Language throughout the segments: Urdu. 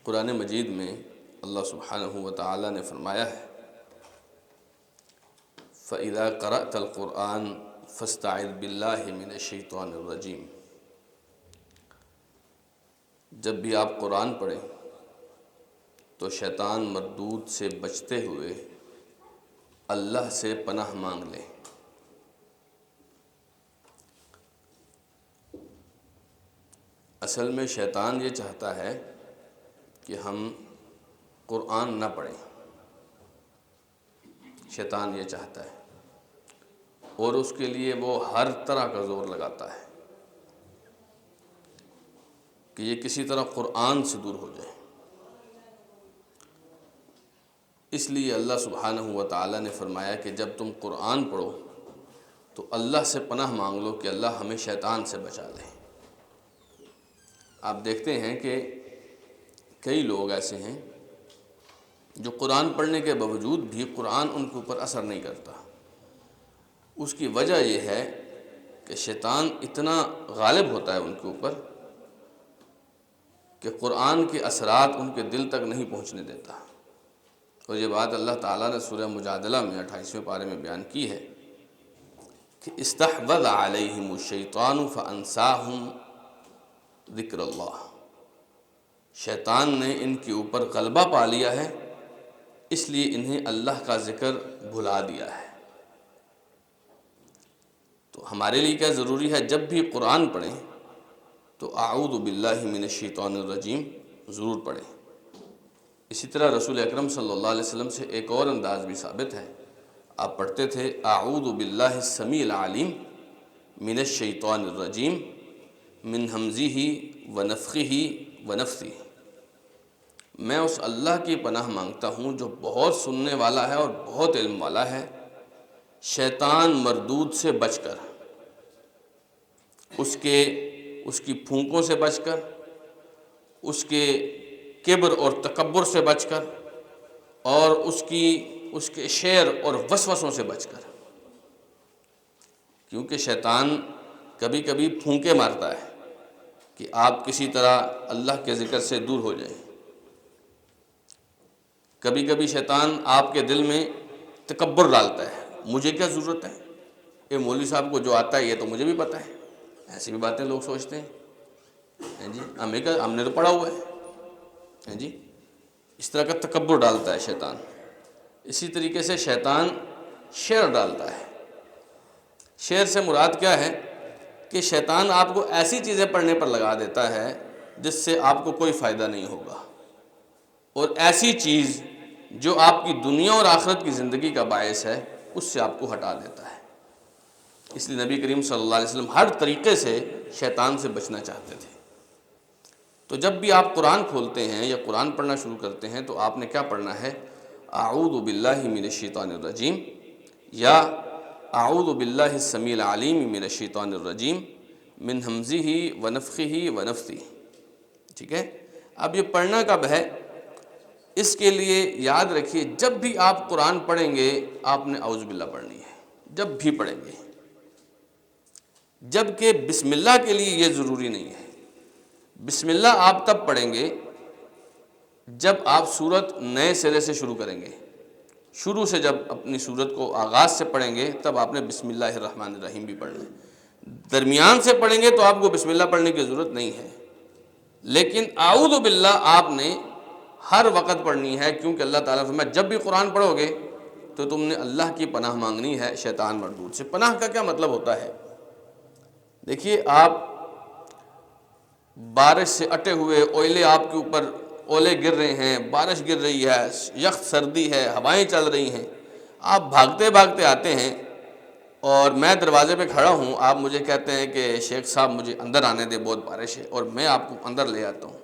قرآن مجید میں اللہ سبحانہ و تعالی نے فرمایا ہے فَإِذَا قَرَأْتَ الْقُرْآنَ فَاسْتَعِذْ بِاللَّهِ مِنَ الشَّيْطَانِ الرَّجِيمِ، جب بھی آپ قرآن پڑھیں تو شیطان مردود سے بچتے ہوئے اللہ سے پناہ مانگ لیں۔ اصل میں شیطان یہ چاہتا ہے کہ ہم قرآن نہ پڑھیں، شیطان یہ چاہتا ہے، اور اس کے لیے وہ ہر طرح کا زور لگاتا ہے کہ یہ کسی طرح قرآن سے دور ہو جائے۔ اس لیے اللہ سبحانہ و تعالی نے فرمایا کہ جب تم قرآن پڑھو تو اللہ سے پناہ مانگ لو کہ اللہ ہمیں شیطان سے بچا لے۔ آپ دیکھتے ہیں کہ کئی لوگ ایسے ہیں جو قرآن پڑھنے کے باوجود بھی قرآن ان کے اوپر اثر نہیں کرتا۔ اس کی وجہ یہ ہے کہ شیطان اتنا غالب ہوتا ہے ان کے اوپر کہ قرآن کے اثرات ان کے دل تک نہیں پہنچنے دیتا۔ اور یہ بات اللہ تعالیٰ نے سورہ مجادلہ میں 28ویں پارے میں بیان کی ہے کہ استحوذ علیہم الشیطان فانساہم ذکر اللہ، شیطان نے ان کے اوپر غلبہ پا لیا ہے، اس لیے انہیں اللہ کا ذکر بھلا دیا ہے۔ تو ہمارے لیے کیا ضروری ہے؟ جب بھی قرآن پڑھیں تو اعوذ باللہ من الشیطان الرجیم ضرور پڑھیں۔ اسی طرح رسول اکرم صلی اللہ علیہ وسلم سے ایک اور انداز بھی ثابت ہے، آپ پڑھتے تھے اعوذ باللہ السمیع العلیم من الشیطان الرجیم من ہمزہ ونفخہ ونفثہ، میں اس اللہ کی پناہ مانگتا ہوں جو بہت سننے والا ہے اور بہت علم والا ہے، شیطان مردود سے بچ کر، اس کی پھونکوں سے بچ کر، اس کے کبر اور تکبر سے بچ کر، اور اس کے شعر اور وسوسوں سے بچ کر، کیونکہ شیطان کبھی کبھی پھونکے مارتا ہے کہ آپ کسی طرح اللہ کے ذکر سے دور ہو جائیں۔ کبھی کبھی شیطان آپ کے دل میں تکبر ڈالتا ہے، مجھے کیا ضرورت ہے، یہ مولوی صاحب کو جو آتا ہے یہ تو مجھے بھی پتہ ہے، ایسی بھی باتیں لوگ سوچتے ہیں جی، ہم نے تو پڑھا ہوا ہے جی، اس طرح کا تکبر ڈالتا ہے شیطان۔ اسی طریقے سے شیطان شعر ڈالتا ہے۔ شعر سے مراد کیا ہے کہ شیطان آپ کو ایسی چیزیں پڑھنے پر لگا دیتا ہے جس سے آپ کو کوئی فائدہ نہیں ہوگا، اور ایسی چیز جو آپ کی دنیا اور آخرت کی زندگی کا باعث ہے اس سے آپ کو ہٹا دیتا ہے۔ اس لیے نبی کریم صلی اللہ علیہ وسلم ہر طریقے سے شیطان سے بچنا چاہتے تھے۔ تو جب بھی آپ قرآن کھولتے ہیں یا قرآن پڑھنا شروع کرتے ہیں تو آپ نے کیا پڑھنا ہے؟ اعوذ باللہ من الشیطان الرجیم یا اعوذ باللہ السمیع العلیم من الشیطان الرجیم من ہمزہ ونفخہ ونفثہ، ٹھیک ہے؟ اب یہ پڑھنا کب ہے؟ اس کے لیے یاد رکھیے جب بھی آپ قرآن پڑھیں گے آپ نے اعوذ باللہ پڑھنی ہے، جب بھی پڑھیں گے، جبکہ بسم اللہ کے لیے یہ ضروری نہیں ہے۔ بسم اللہ آپ تب پڑھیں گے جب آپ سورت نئے سرے سے شروع کریں گے، شروع سے جب اپنی سورت کو آغاز سے پڑھیں گے تب آپ نے بسم اللہ الرحمن الرحیم بھی پڑھنا ہے۔ درمیان سے پڑھیں گے تو آپ کو بسم اللہ پڑھنے کی ضرورت نہیں ہے، لیکن اعوذ باللہ آپ نے ہر وقت پڑھنی ہے، کیونکہ اللہ تعالیٰ نے فرمایا جب بھی قرآن پڑھو گے تو تم نے اللہ کی پناہ مانگنی ہے شیطان مردود سے۔ پناہ کا کیا مطلب ہوتا ہے؟ دیکھیے، آپ بارش سے اٹے ہوئے اوئلے، آپ کے اوپر اولے گر رہے ہیں، بارش گر رہی ہے، یخ سردی ہے، ہوائیں چل رہی ہیں، آپ بھاگتے بھاگتے آتے ہیں اور میں دروازے پہ کھڑا ہوں، آپ مجھے کہتے ہیں کہ شیخ صاحب مجھے اندر آنے دے، بہت بارش ہے، اور میں آپ کو اندر لے آتا ہوں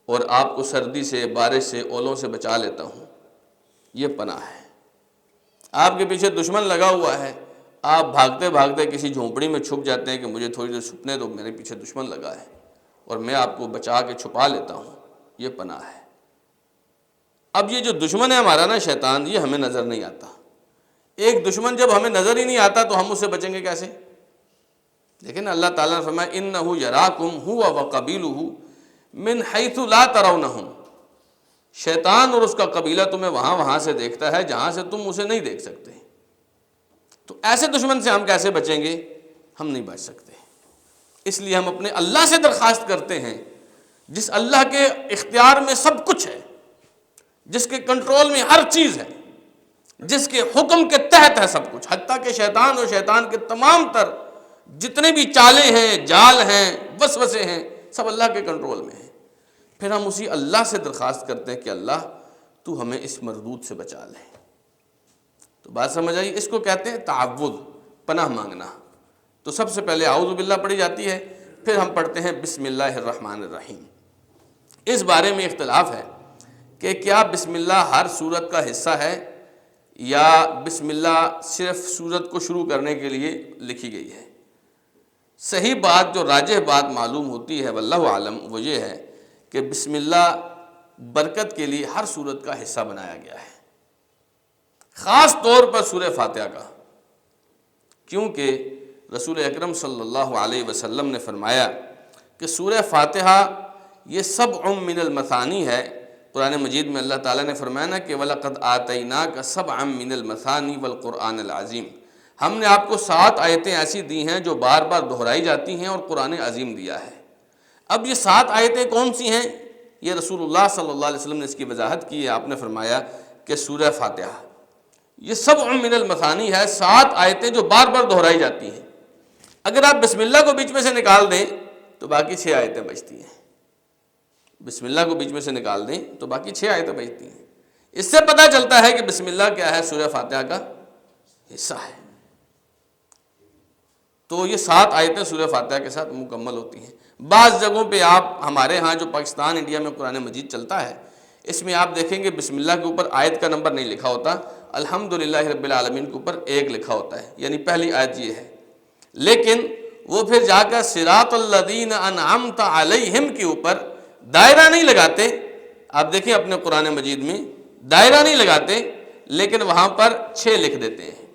اور آپ کو سردی سے، بارش سے، اولوں سے بچا لیتا ہوں، یہ پناہ ہے۔ آپ کے پیچھے دشمن لگا ہوا ہے، آپ بھاگتے بھاگتے کسی جھونپڑی میں چھپ جاتے ہیں کہ مجھے تھوڑی دیر چھپنے دو، میرے پیچھے دشمن لگا ہے، اور میں آپ کو بچا کے چھپا لیتا ہوں، یہ پناہ ہے۔ اب یہ جو دشمن ہے ہمارا نا شیطان، یہ ہمیں نظر نہیں آتا۔ ایک دشمن جب ہمیں نظر ہی نہیں آتا تو ہم اس سے بچیں گے کیسے؟ لیکن اللہ تعالیٰ نے فرمایا اِنَّهُ يَرَاكُمْ هُوَ وَقَبِيلُهُ مِنْ حَيْثُ لَا تَرَوْنَهُمْ، شیطان اور اس کا قبیلہ تمہیں وہاں سے دیکھتا ہے جہاں سے تم اسے نہیں دیکھ سکتے۔ تو ایسے دشمن سے ہم کیسے بچیں گے؟ ہم نہیں بچ سکتے۔ اس لیے ہم اپنے اللہ سے درخواست کرتے ہیں، جس اللہ کے اختیار میں سب کچھ ہے، جس کے کنٹرول میں ہر چیز ہے، جس کے حکم کے تحت ہے سب کچھ، حتیٰ کہ شیطان اور شیطان کے تمام تر جتنے بھی چالیں ہیں، جال ہیں، وسوسے ہیں، سب اللہ کے کنٹرول میں ہیں۔ پھر ہم اسی اللہ سے درخواست کرتے ہیں کہ اللہ تو ہمیں اس مردود سے بچا لے۔ تو بات سمجھ آئی؟ اس کو کہتے ہیں تعوذ، پناہ مانگنا۔ تو سب سے پہلے اعوذ باللہ پڑھی جاتی ہے، پھر ہم پڑھتے ہیں بسم اللہ الرحمن الرحیم۔ اس بارے میں اختلاف ہے کہ کیا بسم اللہ ہر سورت کا حصہ ہے یا بسم اللہ صرف سورت کو شروع کرنے کے لیے لکھی گئی ہے۔ صحیح بات، جو راجح بات معلوم ہوتی ہے واللہ عالم، وہ یہ ہے کہ بسم اللہ برکت کے لیے ہر سورت کا حصہ بنایا گیا ہے، خاص طور پر سورہ فاتحہ کا، کیونکہ رسول اکرم صلی اللہ علیہ وسلم نے فرمایا کہ سورہ فاتحہ یہ سبع من المثانی ہے۔ قرآن مجید میں اللہ تعالیٰ نے فرمایا نا کہ وَلَقَدْ آتَيْنَاكَ سَبْعًا مِّنَ الْمَثَانِي وَالْقُرْآنِ الْعَظِيمِ، ہم نے آپ کو 7 آیتیں ایسی دی ہیں جو بار بار دہرائی جاتی ہیں اور قرآن عظیم دیا ہے۔ اب یہ 7 آیتیں کون سی ہیں؟ یہ رسول اللہ صلی اللہ علیہ وسلم نے اس کی وضاحت کی ہے۔ آپ نے فرمایا کہ سورہ فاتحہ یہ سبع من المثانی ہے، 7 آیتیں جو بار بار دہرائی جاتی ہیں۔ اگر آپ بسم اللہ کو بیچ میں سے نکال دیں تو باقی 6 آیتیں بچتی ہیں۔ بسم اللہ کو بیچ میں سے نکال دیں تو باقی 6 آیتیں بچتی ہیں۔ اس سے پتہ چلتا ہے کہ بسم اللہ کیا ہے؟ سورہ فاتحہ کا حصہ ہے۔ تو یہ 7 آیتیں سورہ فاتحہ کے ساتھ مکمل ہوتی ہیں۔ بعض جگہوں پہ آپ ہمارے ہاں جو پاکستان انڈیا میں قرآن مجید چلتا ہے، اس میں آپ دیکھیں گے بسم اللہ کے اوپر آیت کا نمبر نہیں لکھا ہوتا، الحمدللہ رب العالمین کے اوپر 1 لکھا ہوتا ہے، یعنی پہلی آیت یہ ہے۔ لیکن وہ پھر جا کر صراط الذین انعمت علیہم کے اوپر دائرہ نہیں لگاتے۔ آپ دیکھیں اپنے قرآن مجید میں دائرہ نہیں لگاتے، لیکن وہاں پر 6 لکھ دیتے ہیں۔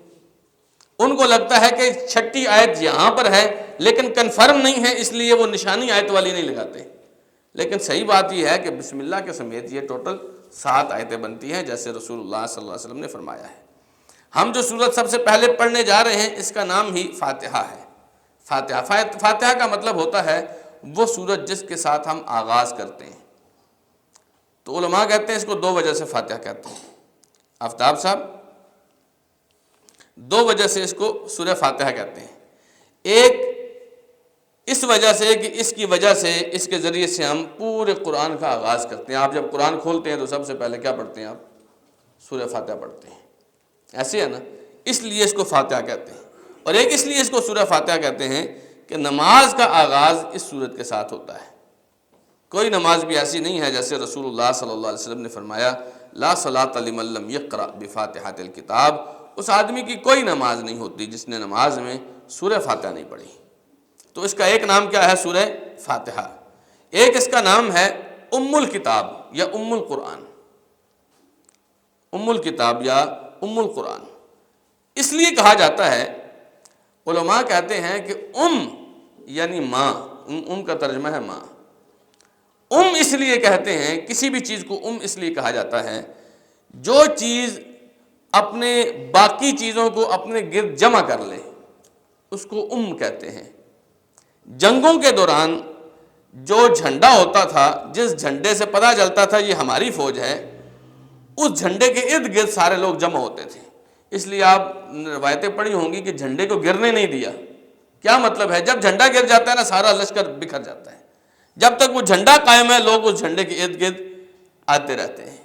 ان کو لگتا ہے کہ 6ٹھی آیت یہاں پر ہے لیکن کنفرم نہیں ہے، اس لیے وہ نشانی آیت والی نہیں لگاتے۔ لیکن صحیح بات یہ ہے کہ بسم اللہ کے سمیت یہ ٹوٹل 7 آیتیں بنتی ہیں، جیسے رسول اللہ صلی اللہ علیہ وسلم نے فرمایا ہے۔ ہم جو سورت سب سے پہلے پڑھنے جا رہے ہیں، اس کا نام ہی فاتحہ ہے۔ فاتحہ کا مطلب ہوتا ہے وہ سورت جس کے ساتھ ہم آغاز کرتے ہیں۔ تو علماء کہتے ہیں اس کو 2 وجہ سے فاتحہ کہتے ہیں۔ آفتاب صاحب 2 وجہ سے اس کو سورہ فاتحہ کہتے ہیں۔ ایک اس وجہ سے کہ اس کی وجہ سے، اس کے ذریعے سے ہم پورے قرآن کا آغاز کرتے ہیں۔ آپ جب قرآن کھولتے ہیں تو سب سے پہلے کیا پڑھتے ہیں؟ آپ سورہ فاتحہ پڑھتے ہیں، ایسے ہے نا؟ اس لیے اس کو فاتحہ کہتے ہیں۔ اور ایک اس لیے اس کو سورہ فاتحہ کہتے ہیں کہ نماز کا آغاز اس سورت کے ساتھ ہوتا ہے۔ کوئی نماز بھی ایسی نہیں ہے، جیسے رسول اللہ صلی اللہ علیہ وسلم نے فرمایا لا صلاۃ لمن لم یقرأ بفاتحۃ الکتاب، اس آدمی کی کوئی نماز نہیں ہوتی جس نے نماز میں سورہ فاتحہ نہیں پڑھی۔ تو اس کا ایک نام کیا ہے؟ سورہ فاتحہ۔ ایک اس کا نام ہے ام الکتاب یا ام القرآن۔ ام الکتاب یا ام القرآن اس لیے کہا جاتا ہے، علماء کہتے ہیں کہ یعنی ماں، کا ترجمہ ہے ماں۔ اس لیے کہتے ہیں، کسی بھی چیز کو اس لیے کہا جاتا ہے جو چیز اپنے باقی چیزوں کو اپنے گرد جمع کر لے، اس کو کہتے ہیں۔ جنگوں کے دوران جو جھنڈا ہوتا تھا، جس جھنڈے سے پتہ چلتا تھا یہ ہماری فوج ہے، اس جھنڈے کے ارد گرد سارے لوگ جمع ہوتے تھے۔ اس لیے آپ روایتیں پڑھی ہوں گی کہ جھنڈے کو گرنے نہیں دیا۔ کیا مطلب ہے؟ جب جھنڈا گر جاتا ہے نا، سارا لشکر بکھر جاتا ہے۔ جب تک وہ جھنڈا قائم ہے، لوگ اس جھنڈے کے ارد گرد آتے رہتے ہیں۔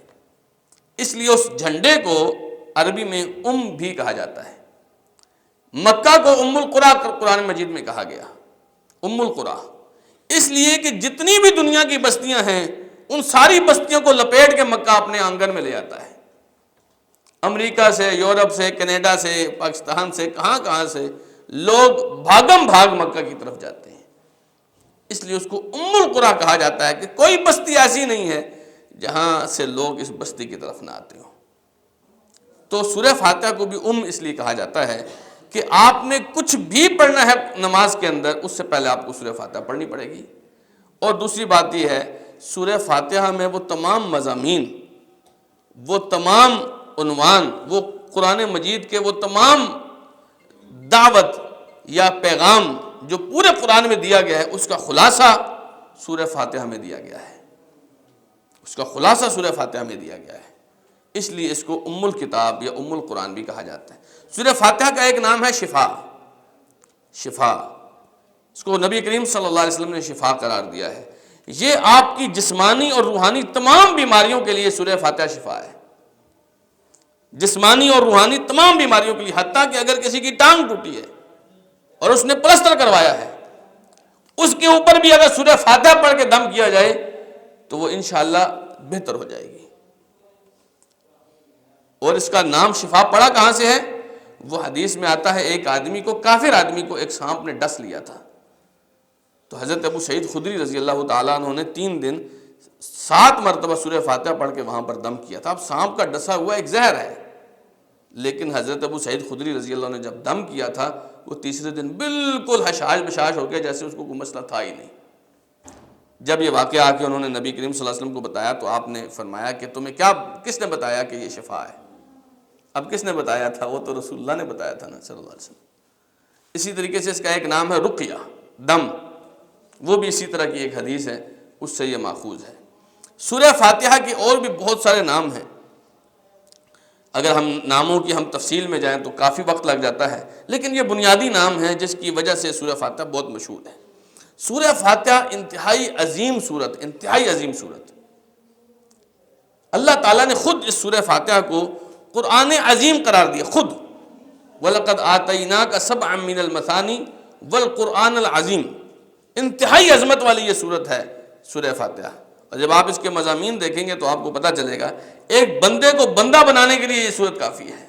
اس لیے اس جھنڈے کو عربی میں بھی کہا جاتا ہے۔ مکہ کو ام القریٰ قرآن مجید میں کہا گیا، ام القریٰ، اس لیے کہ جتنی بھی دنیا کی بستیاں ہیں ان ساری بستیوں کو لپیٹ کے مکہ اپنے آنگن میں لے آتا ہے۔ امریکہ سے، یورپ سے، کینیڈا سے، پاکستان سے، کہاں سے لوگ بھاگم بھاگ مکہ کی طرف جاتے ہیں۔ اس لیے اس کو ام القریٰ کہا جاتا ہے کہ کوئی بستی ایسی نہیں ہے جہاں سے لوگ اس بستی کی طرف نہ آتے ہوں۔ تو سورہ فاتحہ کو بھی اس لیے کہا جاتا ہے کہ آپ نے کچھ بھی پڑھنا ہے نماز کے اندر، اس سے پہلے آپ کو سورہ فاتحہ پڑھنی پڑے گی۔ اور دوسری بات یہ ہے، سورہ فاتحہ میں وہ تمام مضامین وہ تمام عنوان، وہ قرآن مجید کے وہ تمام دعوت یا پیغام جو پورے قرآن میں دیا گیا ہے، اس کا خلاصہ سورہ فاتحہ میں دیا گیا ہے، اس کا خلاصہ سورہ فاتحہ میں دیا گیا ہے، اس لیے اس کو ام الکتاب یا ام القرآن بھی کہا جاتا ہے۔ سورہ فاتحہ کا ایک نام ہے شفا، شفا، اس کو نبی کریم صلی اللہ علیہ وسلم نے شفا قرار دیا ہے۔ یہ آپ کی جسمانی اور روحانی تمام بیماریوں کے لیے سورہ فاتحہ شفا ہے، جسمانی اور روحانی تمام بیماریوں کے لیے، حتیٰ کہ اگر کسی کی ٹانگ ٹوٹی ہے اور اس نے پلسٹر کروایا ہے، اس کے اوپر بھی اگر سورہ فاتحہ پڑھ کے دم کیا جائے تو وہ انشاءاللہ بہتر ہو جائے گی۔ اور اس کا نام شفا پڑا کہاں سے ہے؟ وہ حدیث میں آتا ہے ایک آدمی کو، کافر آدمی کو ایک سانپ نے ڈس لیا تھا، تو حضرت ابو سعید خدری رضی اللہ تعالیٰ عنہ نے 3 دن 7 مرتبہ سورہ فاتحہ پڑھ کے وہاں پر دم کیا تھا۔ اب سانپ کا ڈسا ہوا ایک زہر ہے، لیکن حضرت ابو سعید خدری رضی اللہ عنہ نے جب دم کیا تھا، وہ تیسرے دن بالکل حشاش بشاش ہو گیا، جیسے اس کو کوئی مسئلہ تھا ہی نہیں۔ جب یہ واقعہ آ کے انہوں نے نبی کریم صلی اللہ علیہ وسلم کو بتایا تو آپ نے فرمایا کہ تمہیں کس نے بتایا کہ یہ شفا ہے؟ اب کس نے بتایا تھا؟ وہ تو رسول اللہ نے بتایا تھا نا صلی اللہ علیہ وسلم۔ اسی طریقے سے اس کا ایک نام ہے رقیہ، دم، وہ بھی اسی طرح کی ایک حدیث ہے، اس سے یہ ماخوذ ہے۔ سورہ فاتحہ کے اور بھی بہت سارے نام ہیں، اگر ہم ناموں کی تفصیل میں جائیں تو کافی وقت لگ جاتا ہے، لیکن یہ بنیادی نام ہے جس کی وجہ سے سورہ فاتحہ بہت مشہور ہے۔ سورہ فاتحہ انتہائی عظیم سورت، انتہائی عظیم سورت۔ اللہ تعالیٰ نے خود اس سورہ فاتحہ کو قرآن عظیم قرار دیا، خود۔ وَلَقَدْ آتَيْنَاكَ سَبْعًا مِّنَ الْمَثَانِي وَالْقُرْآنَ الْعَظِيمِ، انتہائی عظمت والی یہ سورت ہے سورہ فاتحہ۔ اور جب آپ اس کے مضامین دیکھیں گے تو آپ کو پتہ چلے گا ایک بندے کو بندہ بنانے کے لیے یہ سورت کافی ہے،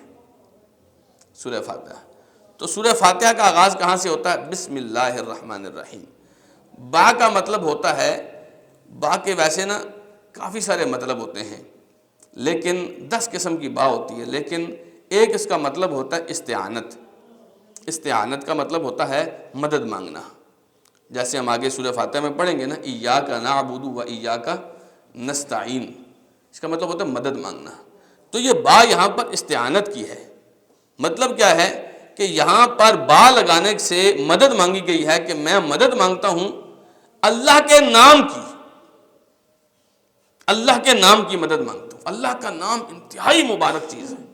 سورہ فاتحہ۔ تو سورہ فاتحہ کا آغاز کہاں سے ہوتا ہے؟ بسم اللہ الرحمن الرحیم۔ با کا مطلب ہوتا ہے، با کے ویسے نا کافی سارے مطلب ہوتے ہیں، لیکن 10 قسم کی با ہوتی ہے، لیکن ایک اس کا مطلب ہوتا ہے استعانت۔ استعانت کا مطلب ہوتا ہے مدد مانگنا، جیسے ہم آگے سورہ فاتحہ میں پڑھیں گے نا، ایاک نعبد و ایاک نستعین، اس کا مطلب ہوتا ہے مدد مانگنا۔ تو یہ با یہاں پر استعانت کی ہے۔ مطلب کیا ہے کہ یہاں پر با لگانے سے مدد مانگی گئی ہے کہ میں مدد مانگتا ہوں اللہ کے نام کی، اللہ کے نام کی مدد مانگتا ہوں۔ اللہ کا نام انتہائی مبارک چیز ہے۔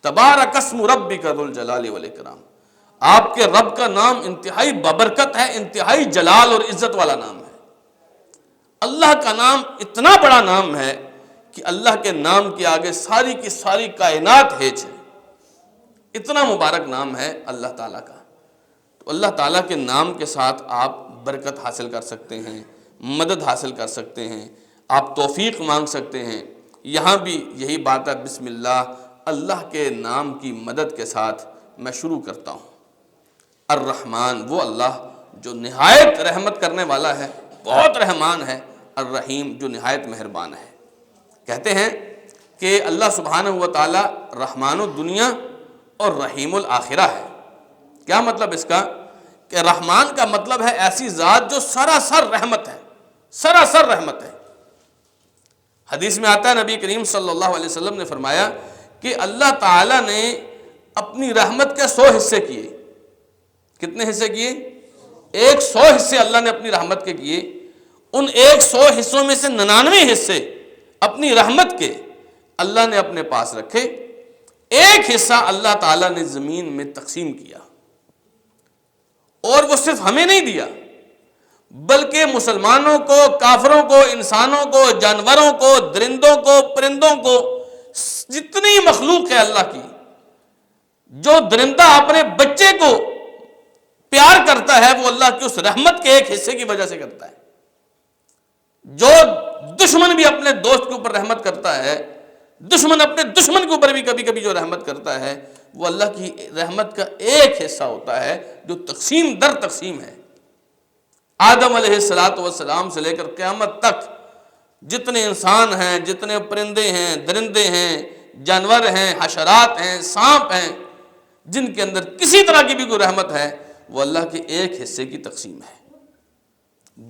تبارک اسم ربک ذو الجلال والاکرام، آپ کے رب کا نام انتہائی بابرکت ہے، انتہائی جلال اور عزت والا نام ہے۔ اللہ کا نام اتنا بڑا نام ہے کہ اللہ کے نام کے آگے ساری کی ساری کائنات ہیچ ہے، اتنا مبارک نام ہے اللہ تعالیٰ کا۔ تو اللہ تعالیٰ کے نام کے ساتھ آپ برکت حاصل کر سکتے ہیں، مدد حاصل کر سکتے ہیں، آپ توفیق مانگ سکتے ہیں۔ یہاں بھی یہی بات ہے، بسم اللہ، اللہ کے نام کی مدد کے ساتھ میں شروع کرتا ہوں۔ الرحمن، وہ اللہ جو نہایت رحمت کرنے والا ہے، بہت رحمان ہے۔ الرحیم، جو نہایت مہربان ہے۔ کہتے ہیں کہ اللہ سبحانہ و تعالی رحمان الدنیا اور رحیم الآخرہ ہے۔ کیا مطلب اس کا؟ کہ رحمان کا مطلب ہے ایسی ذات جو سراسر رحمت ہے، سراسر رحمت ہے۔ حدیث میں آتا ہے نبی کریم صلی اللہ علیہ وسلم نے فرمایا کہ اللہ تعالیٰ نے اپنی رحمت کے 100 حصے کیے۔ کتنے حصے کیے؟ 100 حصے اللہ نے اپنی رحمت کے کیے۔ ان 100 حصوں میں سے 99 حصے اپنی رحمت کے اللہ نے اپنے پاس رکھے، ایک حصہ اللہ تعالیٰ نے زمین میں تقسیم کیا، اور وہ صرف ہمیں نہیں دیا بلکہ مسلمانوں کو، کافروں کو، انسانوں کو، جانوروں کو، درندوں کو، پرندوں کو، جتنی مخلوق ہے اللہ کی۔ جو درندہ اپنے بچے کو پیار کرتا ہے وہ اللہ کی اس رحمت کے ایک حصے کی وجہ سے کرتا ہے۔ جو دشمن بھی اپنے دوست کے اوپر رحمت کرتا ہے، دشمن اپنے دشمن کے اوپر بھی کبھی کبھی جو رحمت کرتا ہے، وہ اللہ کی رحمت کا ایک حصہ ہوتا ہے جو تقسیم در تقسیم ہے۔ آدم علیہ السلام سے لے کر قیامت تک جتنے انسان ہیں، جتنے پرندے ہیں، درندے ہیں، جانور ہیں، حشرات ہیں، سانپ ہیں، جن کے اندر کسی طرح کی بھی کوئی رحمت ہے، وہ اللہ کے ایک حصے کی تقسیم ہے۔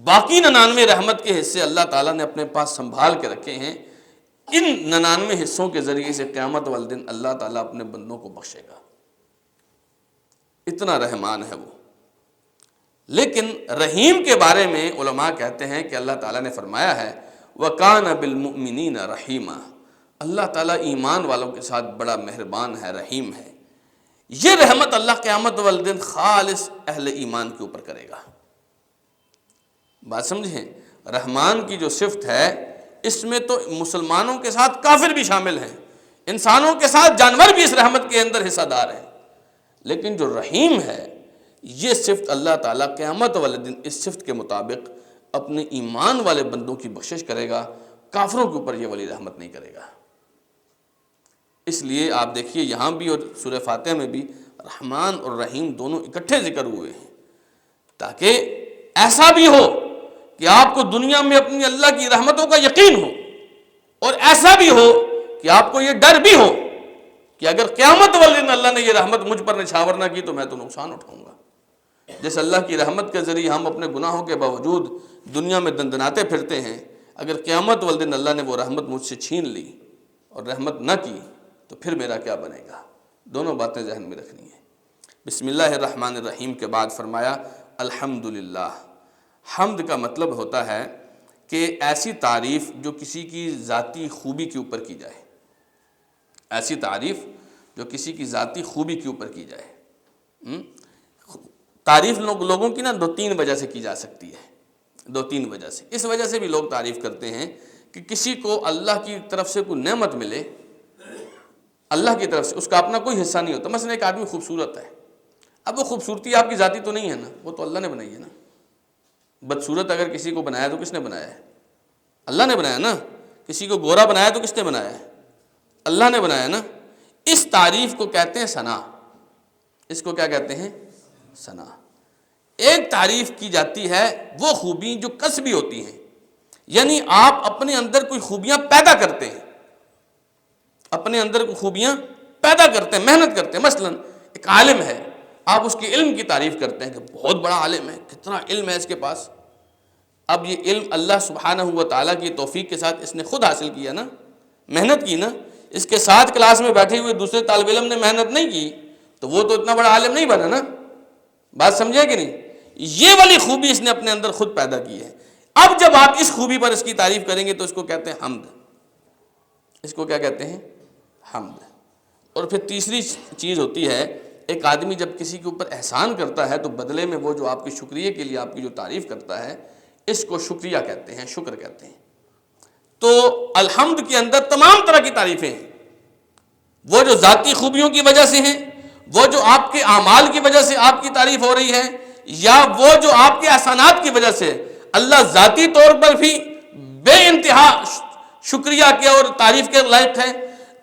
باقی 99 رحمت کے حصے اللہ تعالیٰ نے اپنے پاس سنبھال کے رکھے ہیں۔ ان 99 حصوں کے ذریعے سے قیامت والدن اللہ تعالیٰ اپنے بندوں کو بخشے گا، اتنا رحمان ہے وہ۔ لیکن رحیم کے بارے میں علماء کہتے ہیں کہ اللہ تعالیٰ نے فرمایا ہے وَكَانَ بِالْمُؤْمِنِينَ رَحِيمًا، اللہ تعالیٰ ایمان والوں کے ساتھ بڑا مہربان ہے، رحیم ہے۔ یہ رحمت اللہ قیامت والدن خالص اہل ایمان کے اوپر کرے گا۔ بات سمجھیں، رحمان کی جو صفت ہے اس میں تو مسلمانوں کے ساتھ کافر بھی شامل ہیں، انسانوں کے ساتھ جانور بھی اس رحمت کے اندر حصہ دار ہیں، لیکن جو رحیم ہے یہ صفت اللہ تعالیٰ قیامت والے دن اس صفت کے مطابق اپنے ایمان والے بندوں کی بخشش کرے گا، کافروں کے اوپر یہ والی رحمت نہیں کرے گا۔ اس لیے آپ دیکھیے یہاں بھی اور سورہ فاتحہ میں بھی رحمان اور رحیم دونوں اکٹھے ذکر ہوئے ہیں، تاکہ ایسا بھی ہو کہ آپ کو دنیا میں اپنی اللہ کی رحمتوں کا یقین ہو، اور ایسا بھی ہو کہ آپ کو یہ ڈر بھی ہو کہ اگر قیامت والے دن اللہ نے یہ رحمت مجھ پر نچھاور نہ کی تو میں تو نقصان اٹھاؤں گا۔ جیسے اللہ کی رحمت کے ذریعے ہم اپنے گناہوں کے باوجود دنیا میں دندناتے پھرتے ہیں، اگر قیامت والے دن اللہ نے وہ رحمت مجھ سے چھین لی اور رحمت نہ کی تو پھر میرا کیا بنے گا؟ دونوں باتیں ذہن میں رکھنی ہیں۔ بسم اللہ الرحمن الرحیم کے بعد فرمایا الحمدللہ۔ حمد کا مطلب ہوتا ہے کہ ایسی تعریف جو کسی کی ذاتی خوبی کے اوپر کی جائے، ایسی تعریف جو کسی کی ذاتی خوبی کے اوپر کی جائے۔ تعریف لوگوں کی نا 2-3 وجہ سے کی جا سکتی ہے، 2-3 وجہ سے۔ اس وجہ سے بھی لوگ تعریف کرتے ہیں کہ کسی کو اللہ کی طرف سے کوئی نعمت ملے، اللہ کی طرف سے، اس کا اپنا کوئی حصہ نہیں ہوتا۔ مثلا ایک آدمی خوبصورت ہے، اب وہ خوبصورتی آپ کی ذاتی تو نہیں ہے نا، وہ تو اللہ نے بنائی ہے نا۔ بدصورت اگر کسی کو بنایا تو کس نے بنایا ہے؟ اللہ نے بنایا نا۔ کسی کو گورا بنایا تو کس نے بنایا ہے؟ اللہ نے بنایا نا۔ اس تعریف کو کہتے ہیں ثنا۔ اس کو کیا کہتے ہیں؟ ثنا۔ ایک تعریف کی جاتی ہے وہ خوبی جو کسبی ہوتی ہیں، یعنی آپ اپنے اندر کوئی خوبیاں پیدا کرتے ہیں، اپنے اندر کوئی خوبیاں پیدا کرتے ہیں، محنت کرتے ہیں۔ مثلا ایک عالم ہے، آپ اس کے علم کی تعریف کرتے ہیں کہ بہت بڑا عالم ہے، کتنا علم ہے اس کے پاس۔ اب یہ علم اللہ سبحانہ و تعالیٰ کی توفیق کے ساتھ اس نے خود حاصل کیا نا، محنت کی نا۔ اس کے ساتھ کلاس میں بیٹھے ہوئے دوسرے طالب علم نے محنت نہیں کی تو وہ تو اتنا بڑا عالم نہیں بنا نا۔ بات سمجھے کہ نہیں؟ یہ والی خوبی اس نے اپنے اندر خود پیدا کی ہے۔ اب جب آپ اس خوبی پر اس کی تعریف کریں گے تو اس کو کہتے ہیں حمد۔ اس کو کیا کہتے ہیں؟ حمد۔ اور پھر تیسری چیز ہوتی ہے، ایک آدمی جب کسی کے اوپر احسان کرتا ہے تو بدلے میں وہ جو آپ کی شکریہ کے لیے آپ کی جو تعریف کرتا ہے اس کو شکریہ کہتے ہیں، شکر کہتے ہیں۔ تو الحمد کے اندر تمام طرح کی تعریفیں ہیں، وہ جو ذاتی خوبیوں کی وجہ سے ہیں، وہ جو آپ کے اعمال کی وجہ سے آپ کی تعریف ہو رہی ہے، یا وہ جو آپ کے احسانات کی وجہ سے اللہ ذاتی طور پر بھی بے انتہا شکریہ کے اور تعریف کے لائق ہے۔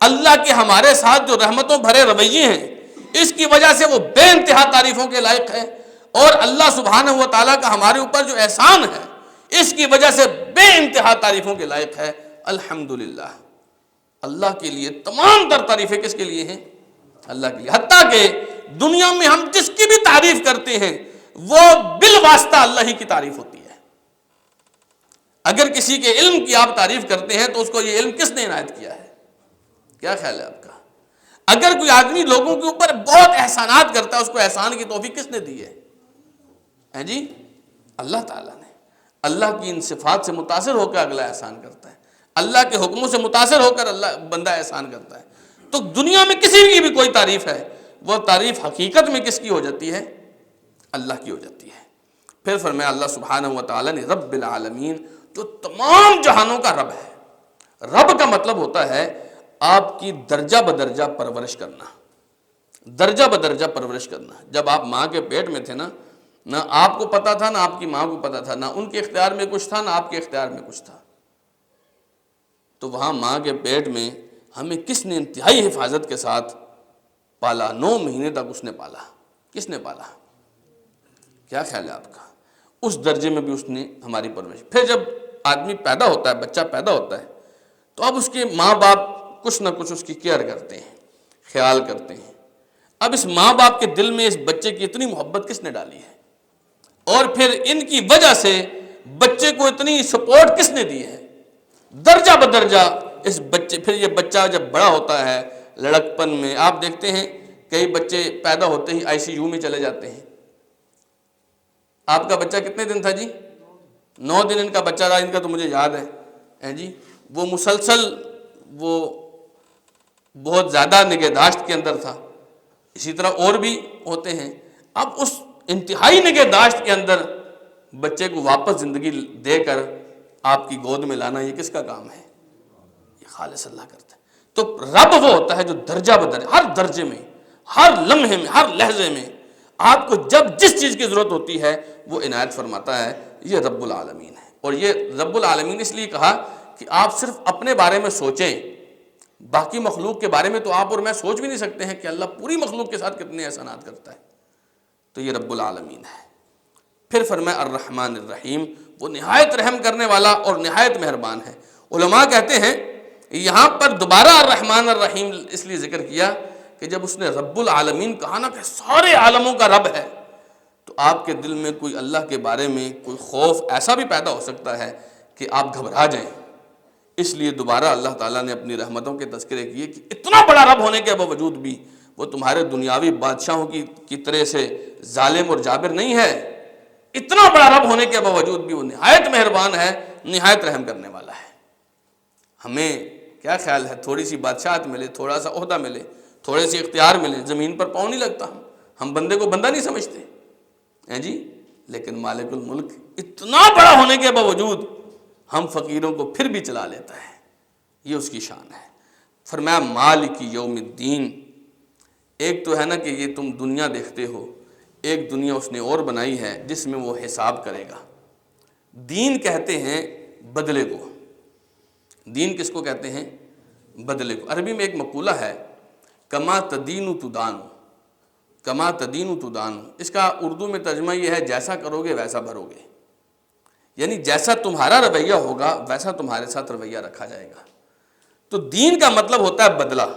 اللہ کے ہمارے ساتھ جو رحمتوں بھرے رویے ہیں اس کی وجہ سے وہ بے انتہا تعریفوں کے لائق ہے، اور اللہ سبحانہ و تعالیٰ کا ہمارے اوپر جو احسان ہے اس کی وجہ سے بے انتہا تعریفوں کے لائق ہے۔ الحمدللہ۔ اللہ کے لیے تمام تر تعریفیں کس کے لیے ہیں؟ اللہ کے لیے۔ حتیٰ کہ دنیا میں ہم جس کی بھی تعریف کرتے ہیں وہ بالواسطہ اللہ ہی کی تعریف ہوتی ہے۔ اگر کسی کے علم کی آپ تعریف کرتے ہیں تو اس کو یہ علم کس نے عنایت کیا ہے؟ کیا خیال ہے آپ کا؟ اگر کوئی آدمی لوگوں کے اوپر بہت احسانات کرتا ہے اس کو احسان کی توفیق کس نے دی ہے جی؟ اللہ تعالیٰ نے۔ اللہ کی ان صفات سے متاثر ہو کر اگلا احسان کرتا ہے، اللہ کے حکموں سے متاثر ہو کر اللہ بندہ احسان کرتا ہے۔ تو دنیا میں کسی کی بھی کوئی تعریف ہے وہ تعریف حقیقت میں کس کی ہو جاتی ہے؟ اللہ کی ہو جاتی ہے۔ پھر فرمایا اللہ سبحانہ و تعالیٰ نے رب العالمین، جو تمام جہانوں کا رب ہے۔ رب کا مطلب ہوتا ہے آپ کی درجہ بدرجہ پرورش کرنا، درجہ بدرجہ پرورش کرنا۔ جب آپ ماں کے پیٹ میں تھے نا، نہ آپ کو پتا تھا نہ آپ کی ماں کو پتا تھا، نہ ان کے اختیار میں کچھ تھا نہ آپ کے اختیار میں کچھ تھا۔ تو وہاں ماں کے پیٹ میں ہمیں کس نے انتہائی حفاظت کے ساتھ پالا، 9 مہینے تک اس نے پالا۔ کس نے پالا؟ کیا خیال ہے آپ کا؟ اس درجے میں بھی اس نے ہماری پرورش۔ پھر جب آدمی پیدا ہوتا ہے، بچہ پیدا ہوتا ہے، تو اب اس کے ماں باپ کچھ نہ کچھ اس کی کیئر کرتے ہیں، خیال کرتے ہیں۔ اب اس ماں باپ کے دل میں اس بچے کی اتنی محبت کس نے ڈالی ہے، اور پھر ان کی وجہ سے بچے کو اتنی سپورٹ کس نے دی ہے؟ درجہ بدرجہ اس بچے پھر یہ بچہ جب بڑا ہوتا ہے لڑکپن میں، آپ دیکھتے ہیں کئی بچے پیدا ہوتے ہی ICU میں چلے جاتے ہیں۔ آپ کا بچہ کتنے دن تھا جی؟ 9 دن ان کا بچہ رہا، ان کا تو مجھے یاد ہے جی۔ وہ مسلسل وہ بہت زیادہ نگہداشت کے اندر تھا۔ اسی طرح اور بھی ہوتے ہیں۔ اب اس انتہائی نگہداشت کے اندر بچے کو واپس زندگی دے کر آپ کی گود میں لانا، یہ کس کا کام ہے؟ یہ خالص اللہ کرتا ہے۔ تو رب وہ ہوتا ہے جو درجہ بدرجہ، ہر درجے میں، ہر لمحے میں، ہر لحظے میں آپ کو جب جس چیز کی ضرورت ہوتی ہے وہ عنایت فرماتا ہے۔ یہ رب العالمین ہے۔ اور یہ رب العالمین اس لیے کہا کہ آپ صرف اپنے بارے میں سوچیں، باقی مخلوق کے بارے میں تو آپ اور میں سوچ بھی نہیں سکتے ہیں کہ اللہ پوری مخلوق کے ساتھ کتنے احسانات کرتا ہے۔ تو یہ رب العالمین ہے۔ پھر فرمایا الرحمن الرحیم، وہ نہایت رحم کرنے والا اور نہایت مہربان ہے۔ علماء کہتے ہیں یہاں پر دوبارہ الرحمن الرحیم اس لیے ذکر کیا کہ جب اس نے رب العالمین کہا نا کہ سارے عالموں کا رب ہے، تو آپ کے دل میں کوئی اللہ کے بارے میں کوئی خوف ایسا بھی پیدا ہو سکتا ہے کہ آپ گھبرا جائیں۔ اس لیے دوبارہ اللہ تعالیٰ نے اپنی رحمتوں کے تذکرے کیے کہ اتنا بڑا رب ہونے کے باوجود بھی وہ تمہارے دنیاوی بادشاہوں کی طرح سے ظالم اور جابر نہیں ہے۔ اتنا بڑا رب ہونے کے باوجود بھی وہ نہایت مہربان ہے، نہایت رحم کرنے والا ہے۔ ہمیں کیا خیال ہے تھوڑی سی بادشاہت ملے، تھوڑا سا عہدہ ملے، تھوڑے سے اختیار ملے، زمین پر پاؤں نہیں لگتا، ہم بندے کو بندہ نہیں سمجھتے ہیں جی۔ لیکن مالک الملک اتنا بڑا ہونے کے باوجود ہم فقیروں کو پھر بھی چلا لیتا ہے، یہ اس کی شان ہے۔ فرمایا مالک یوم الدین، ایک تو ہے نا کہ یہ تم دنیا دیکھتے ہو، ایک دنیا اس نے اور بنائی ہے جس میں وہ حساب کرے گا۔ دین کہتے ہیں بدلے کو۔ دین کس کو کہتے ہیں؟ بدلے کو۔ عربی میں ایک مقولہ ہے کما تدین تدان، کما تدین تدان، اس کا اردو میں ترجمہ یہ ہے جیسا کرو گے ویسا بھرو گے، یعنی جیسا تمہارا رویہ ہوگا ویسا تمہارے ساتھ رویہ رکھا جائے گا۔ تو دین کا مطلب ہوتا ہے بدلہ،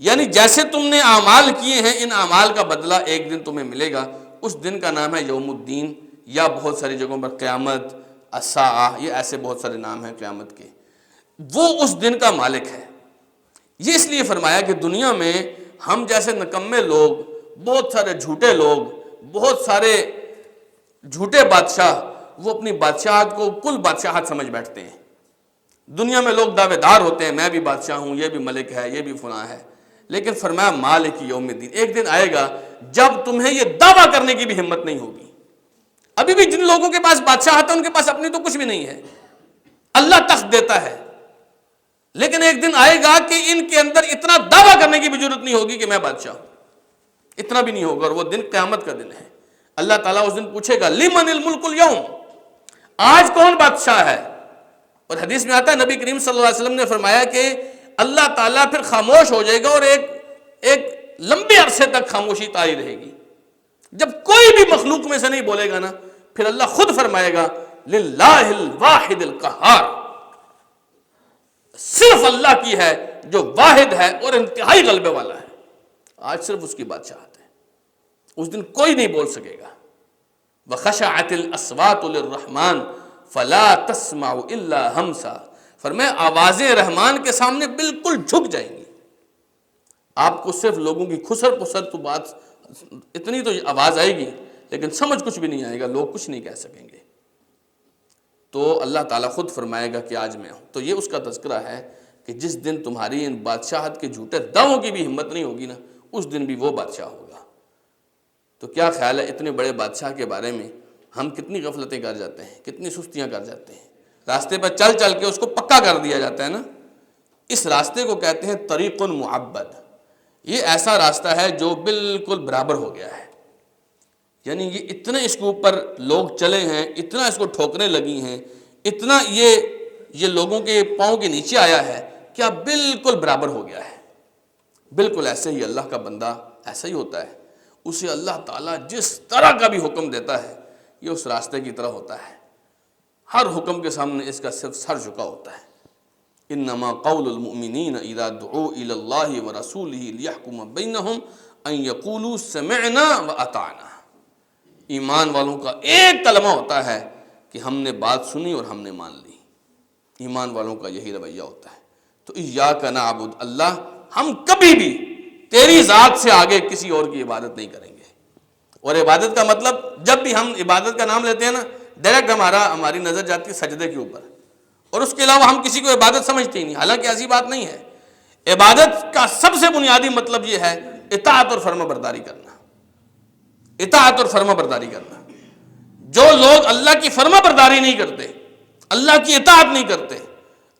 یعنی جیسے تم نے اعمال کیے ہیں ان اعمال کا بدلہ ایک دن تمہیں ملے گا۔ اس دن کا نام ہے یوم الدین، یا بہت ساری جگہوں پر قیامت، الساعہ، یہ ایسے بہت سارے نام ہیں قیامت کے۔ وہ اس دن کا مالک ہے۔ یہ اس لیے فرمایا کہ دنیا میں ہم جیسے نکمے لوگ، بہت سارے جھوٹے لوگ، بہت سارے جھوٹے بادشاہ، وہ اپنی بادشاہت کو کل بادشاہت سمجھ بیٹھتے ہیں۔ دنیا میں لوگ دعوے دار ہوتے ہیں میں بھی بادشاہ ہوں، یہ بھی ملک ہے، یہ بھی فلاں ہے، لیکن فرمایا مالک یوم الدین، ایک دن آئے گا جب تمہیں یہ دعویٰ کرنے کی بھی ہمت نہیں ہوگی۔ ابھی بھی جن لوگوں کے پاس بادشاہت ہے ان کے پاس اپنی تو کچھ بھی نہیں ہے، اللہ تخت دیتا ہے، لیکن ایک دن آئے گا کہ ان کے اندر اتنا دعویٰ کرنے کی بھی ضرورت نہیں ہوگی کہ میں بادشاہ ہوں، اتنا بھی نہیں ہوگا۔ اور وہ دن قیامت کا دن ہے۔ اللہ تعالیٰ اس دن پوچھے گا لمن الملک اليوم، آج کون بادشاہ ہے؟ اور حدیث میں آتا ہے نبی کریم صلی اللہ علیہ وسلم نے فرمایا کہ اللہ تعالیٰ پھر خاموش ہو جائے گا اور ایک لمبے عرصے تک خاموشی طاری رہے گی۔ جب کوئی بھی مخلوق میں سے نہیں بولے گا نا، پھر اللہ خود فرمائے گا للہ الواحد القہار، صرف اللہ کی ہے جو واحد ہے اور انتہائی غلبے والا ہے۔ آج صرف اس کی بادشاہت ہے، اس دن کوئی نہیں بول سکے گا۔ وَخَشَعَتِ الْأَصْوَاتُ لِلرَّحْمَنِ فَلَا تَسْمَعُ إِلَّا ہَمْسًا، فرمایا آوازیں رحمان کے سامنے بالکل جھک جائیں گی، آپ کو صرف لوگوں کی خسر پسر تو بات اتنی تو آواز آئے گی لیکن سمجھ کچھ بھی نہیں آئے گا، لوگ کچھ نہیں کہہ سکیں گے۔ تو اللہ تعالیٰ خود فرمائے گا کہ آج میں ہوں۔ تو یہ اس کا تذکرہ ہے کہ جس دن تمہاری ان بادشاہت کے جھوٹے دعووں کی بھی ہمت نہیں ہوگی نا، اس دن بھی وہ بادشاہ ہوگا۔ تو کیا خیال ہے اتنے بڑے بادشاہ کے بارے میں ہم کتنی غفلتیں کر جاتے ہیں، کتنی سستیاں کر جاتے ہیں۔ راستے پر چل چل کے اس کو پکا کر دیا جاتا ہے نا۔ اس راستے کو کہتے ہیں طریق معبد، یہ ایسا راستہ ہے جو بالکل برابر ہو گیا ہے، یعنی یہ اتنے اس کے اوپر لوگ چلے ہیں، اتنا اس کو ٹھوکریں لگی ہیں، اتنا یہ لوگوں کے پاؤں کے نیچے آیا ہے کہ اب بالکل برابر ہو گیا ہے۔ بالکل ایسے ہی اللہ کا بندہ ایسا ہی ہوتا ہے، اسے اللہ تعالیٰ جس طرح کا بھی حکم دیتا ہے یہ اس راستے کی طرح ہوتا ہے، ہر حکم کے سامنے اس کا صرف سر جھکا ہوتا ہے۔ انما قول المؤمنین اذا دعوا الی اللہ ورسولہ لیحکم بینہم ان یقولوا سمعنا واطعنا، ایمان والوں کا ایک کلمہ ہوتا ہے کہ ہم نے بات سنی اور ہم نے مان لی۔ ایمان والوں کا یہی رویہ ہوتا ہے۔ تو ایاک نعبد، اللہ ہم کبھی بھی تیری ذات سے آگے کسی اور کی عبادت نہیں کریں گے۔ اور عبادت کا مطلب، جب بھی ہم عبادت کا نام لیتے ہیں نا، ڈائریکٹ ہماری نظر جاتی ہے سجدے کے اوپر، اور اس کے علاوہ ہم کسی کو عبادت سمجھتے ہی نہیں، حالانکہ ایسی بات نہیں ہے۔ عبادت کا سب سے بنیادی مطلب یہ ہے اطاعت اور فرما برداری کرنا، اطاعت اور فرما برداری کرنا۔ جو لوگ اللہ کی فرما برداری نہیں کرتے، اللہ کی اطاعت نہیں کرتے،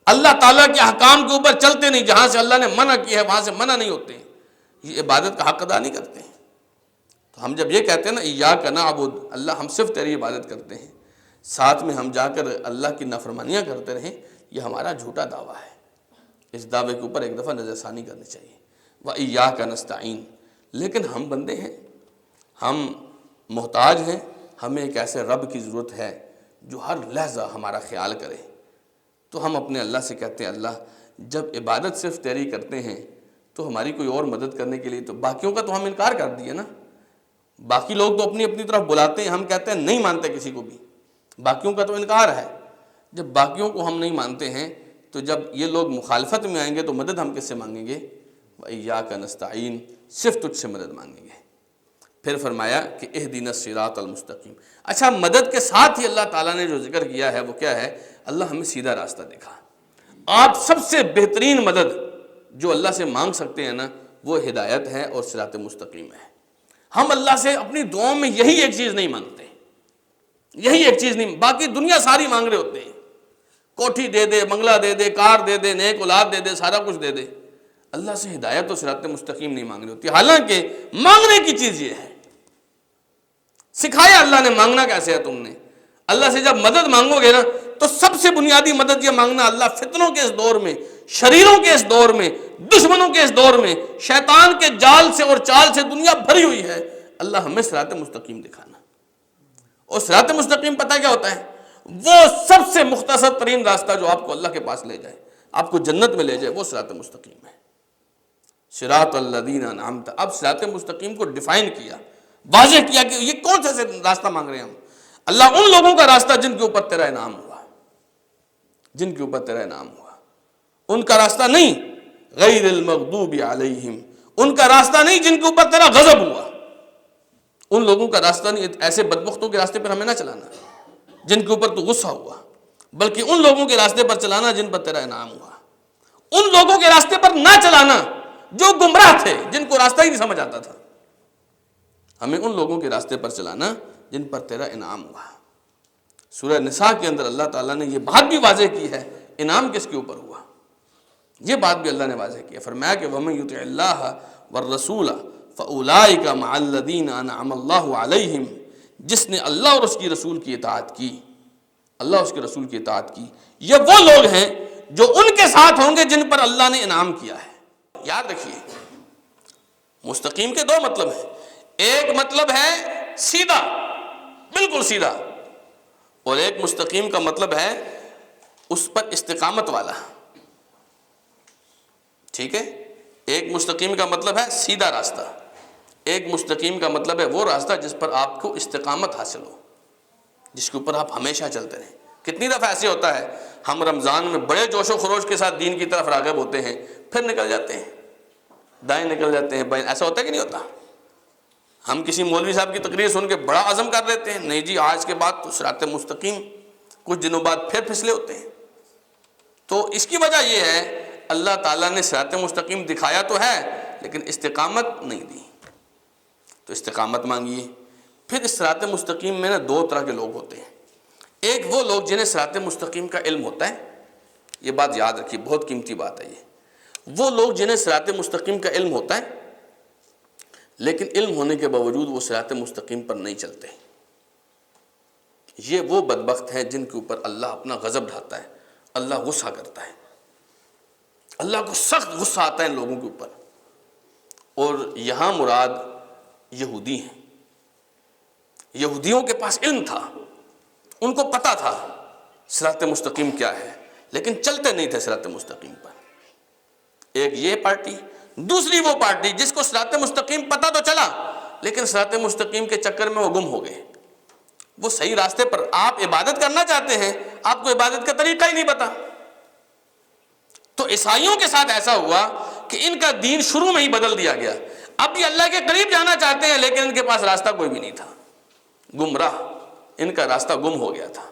اللہ تعالیٰ کے احکام کے اوپر چلتے نہیں، جہاں سے اللہ نے منع کیا ہے وہاں سے منع نہیں ہوتے، یہ عبادت کا حق ادا نہیں کرتے ہیں۔ تو ہم جب یہ کہتے ہیں نا ایاک نعبد، اللہ ہم صرف تیری عبادت کرتے ہیں، ساتھ میں ہم جا کر اللہ کی نافرمانیاں کرتے رہیں، یہ ہمارا جھوٹا دعویٰ ہے۔ اس دعوے کے اوپر ایک دفعہ نظر ثانی کرنی چاہیے۔ وَإِيَّاكَ نَسْتَعِينُ، لیکن ہم بندے ہیں، ہم محتاج ہیں، ہمیں ایک ایسے رب کی ضرورت ہے جو ہر لحظہ ہمارا خیال کرے۔ تو ہم اپنے اللہ سے کہتے ہیں اللہ جب عبادت صرف تیری کرتے ہیں تو ہماری کوئی اور مدد کرنے کے لیے تو باقیوں کا تو ہم انکار کر دیے نا۔ باقی لوگ تو اپنی اپنی طرف بلاتے ہیں، ہم کہتے ہیں نہیں مانتے کسی کو بھی، باقیوں کا تو انکار ہے۔ جب باقیوں کو ہم نہیں مانتے ہیں تو جب یہ لوگ مخالفت میں آئیں گے تو مدد ہم کس سے مانگیں گے؟ وَإِيَّاكَ نَسْتَعِينُ، صرف تجھ سے مدد مانگیں گے۔ پھر فرمایا کہ اہدنا الصراط المستقیم۔ اچھا، مدد کے ساتھ ہی اللہ تعالیٰ نے جو ذکر کیا ہے وہ کیا ہے؟ اللہ ہمیں سیدھا راستہ دکھا۔ آپ سب سے بہترین مدد جو اللہ سے مانگ سکتے ہیں نا، وہ ہدایت ہے اور صراط مستقیم ہے۔ ہم اللہ سے اپنی دعاؤں میں یہی ایک چیز نہیں مانگتے، یہی ایک چیز نہیں، باقی دنیا ساری مانگ رہے ہوتے ہیں، کوٹھی دے دے، بنگلہ دے دے، کار دے دے، نیک اولاد دے دے، سارا کچھ دے دے، اللہ سے ہدایت اور صراط مستقیم نہیں مانگ رہی ہوتی۔ حالانکہ مانگنے کی چیز یہ ہے، سکھایا اللہ نے مانگنا کیسے ہے تم نے۔ اللہ سے جب مدد مانگو گے نا تو سب سے بنیادی مدد یہ مانگنا، اللہ فتنوں کے اس دور میں، شریروں کے اس دور میں، دشمنوں کے اس دور میں، شیطان کے جال سے اور چال سے دنیا بھری ہوئی ہے، اللہ ہمیں صراط مستقیم دکھانا۔ اور صراط مستقیم پتہ کیا ہوتا ہے؟ وہ سب سے مختصر ترین راستہ جو آپ کو اللہ کے پاس لے جائے، آپ کو جنت میں لے جائے، وہ صراط مستقیم ہے۔ صراط الذین انعمت، اب صراط مستقیم کو ڈیفائن کیا، واضح کیا کہ یہ کون سا راستہ مانگ رہے ہیں ہم۔ اللہ ان لوگوں کا راستہ جن کے اوپر تیرا انعام ہوا، جن کے اوپر تیرا انعام ہوا، ان کا راستہ نہیں غیر المغضوب علیہم، ان کا راستہ نہیں جن کے اوپر تیرا غضب ہوا، ان لوگوں کا راستہ نہیں۔ ایسے بدبختوں کے راستے پر ہمیں نہ چلانا جن کے اوپر تو غصہ ہوا، بلکہ ان لوگوں کے راستے پر چلانا جن پر تیرا انعام ہوا۔ ان لوگوں کے راستے پر نہ چلانا جو گمراہ تھے، جن کو راستہ ہی نہیں سمجھ آتا تھا، ہمیں ان لوگوں کے راستے پر چلانا جن پر تیرا انعام ہوا۔ سورہ نساء کے اندر اللہ تعالیٰ نے یہ بات بھی واضح کی ہے، انعام کس کے اوپر ہوا، یہ بات بھی اللہ نے واضح کی ہے۔ فرمایا کہ وَمَن يُطِعِ اللَّهَ وَالرَّسُولَ فَأُولَٰئِكَ مَعَ الَّذِينَ أَنْعَمَ اللَّهُ عَلَيْهِمْ، جس نے اللہ اور اس کی رسول کی اطاعت کی، اللہ اس کے رسول کی اطاعت کی، یہ وہ لوگ ہیں جو ان کے ساتھ ہوں گے جن پر اللہ نے انعام کیا ہے۔ یاد رکھیے، مستقیم کے دو مطلب ہیں، ایک مطلب ہے سیدھا، بالکل سیدھا، اور ایک مستقیم کا مطلب ہے اس پر استقامت والا۔ ٹھیک ہے، ایک مستقیم کا مطلب ہے سیدھا راستہ، ایک مستقیم کا مطلب ہے وہ راستہ جس پر آپ کو استقامت حاصل ہو، جس کے اوپر آپ ہمیشہ چلتے رہیں۔ کتنی دفعہ ایسے ہوتا ہے ہم رمضان میں بڑے جوش و خروش کے ساتھ دین کی طرف راغب ہوتے ہیں، پھر نکل جاتے ہیں، دائیں نکل جاتے ہیں بائیں، ایسا ہوتا ہے کہ نہیں ہوتا؟ ہم کسی مولوی صاحب کی تقریر سن کے بڑا عزم کر لیتے ہیں، نہیں جی آج کے بعد تو صراط مستقیم، کچھ دنوں بعد پھر پھسلے ہوتے ہیں۔ تو اس کی وجہ یہ ہے اللہ تعالیٰ نے صراط مستقیم دکھایا تو ہے لیکن استقامت نہیں دی، تو استقامت مانگیے۔ پھر اس صراط مستقیم میں نا دو طرح کے لوگ ہوتے ہیں، ایک وہ لوگ جنہیں صراط مستقیم کا علم ہوتا ہے، یہ بات یاد رکھیے، بہت قیمتی بات ہے یہ، وہ لوگ جنہیں صراط مستقیم کا علم ہوتا ہے لیکن علم ہونے کے باوجود وہ صراط مستقیم پر نہیں چلتے، یہ وہ بدبخت ہیں جن کے اوپر اللہ اپنا غضب ڈھاتا ہے، اللہ غصہ کرتا ہے، اللہ کو سخت غصہ آتا ہے ان لوگوں کے اوپر۔ اور یہاں مراد یہودی ہیں، یہودیوں کے پاس علم تھا، ان کو پتا تھا صراط مستقیم کیا ہے لیکن چلتے نہیں تھے صراط مستقیم پر۔ ایک یہ پارٹی، دوسری وہ پارٹی جس کو صراط مستقیم پتا تو چلا لیکن صراط مستقیم کے چکر میں وہ گم ہو گئے، وہ صحیح راستے پر، آپ عبادت کرنا چاہتے ہیں، آپ کو عبادت کا طریقہ ہی نہیں پتا، تو عیسائیوں کے ساتھ ایسا ہوا کہ ان کا دین شروع میں ہی بدل دیا گیا. اب یہ اللہ کے قریب جانا چاہتے ہیں لیکن ان کے پاس راستہ کوئی بھی نہیں تھا, گمراہ, ان کا راستہ گم ہو گیا تھا.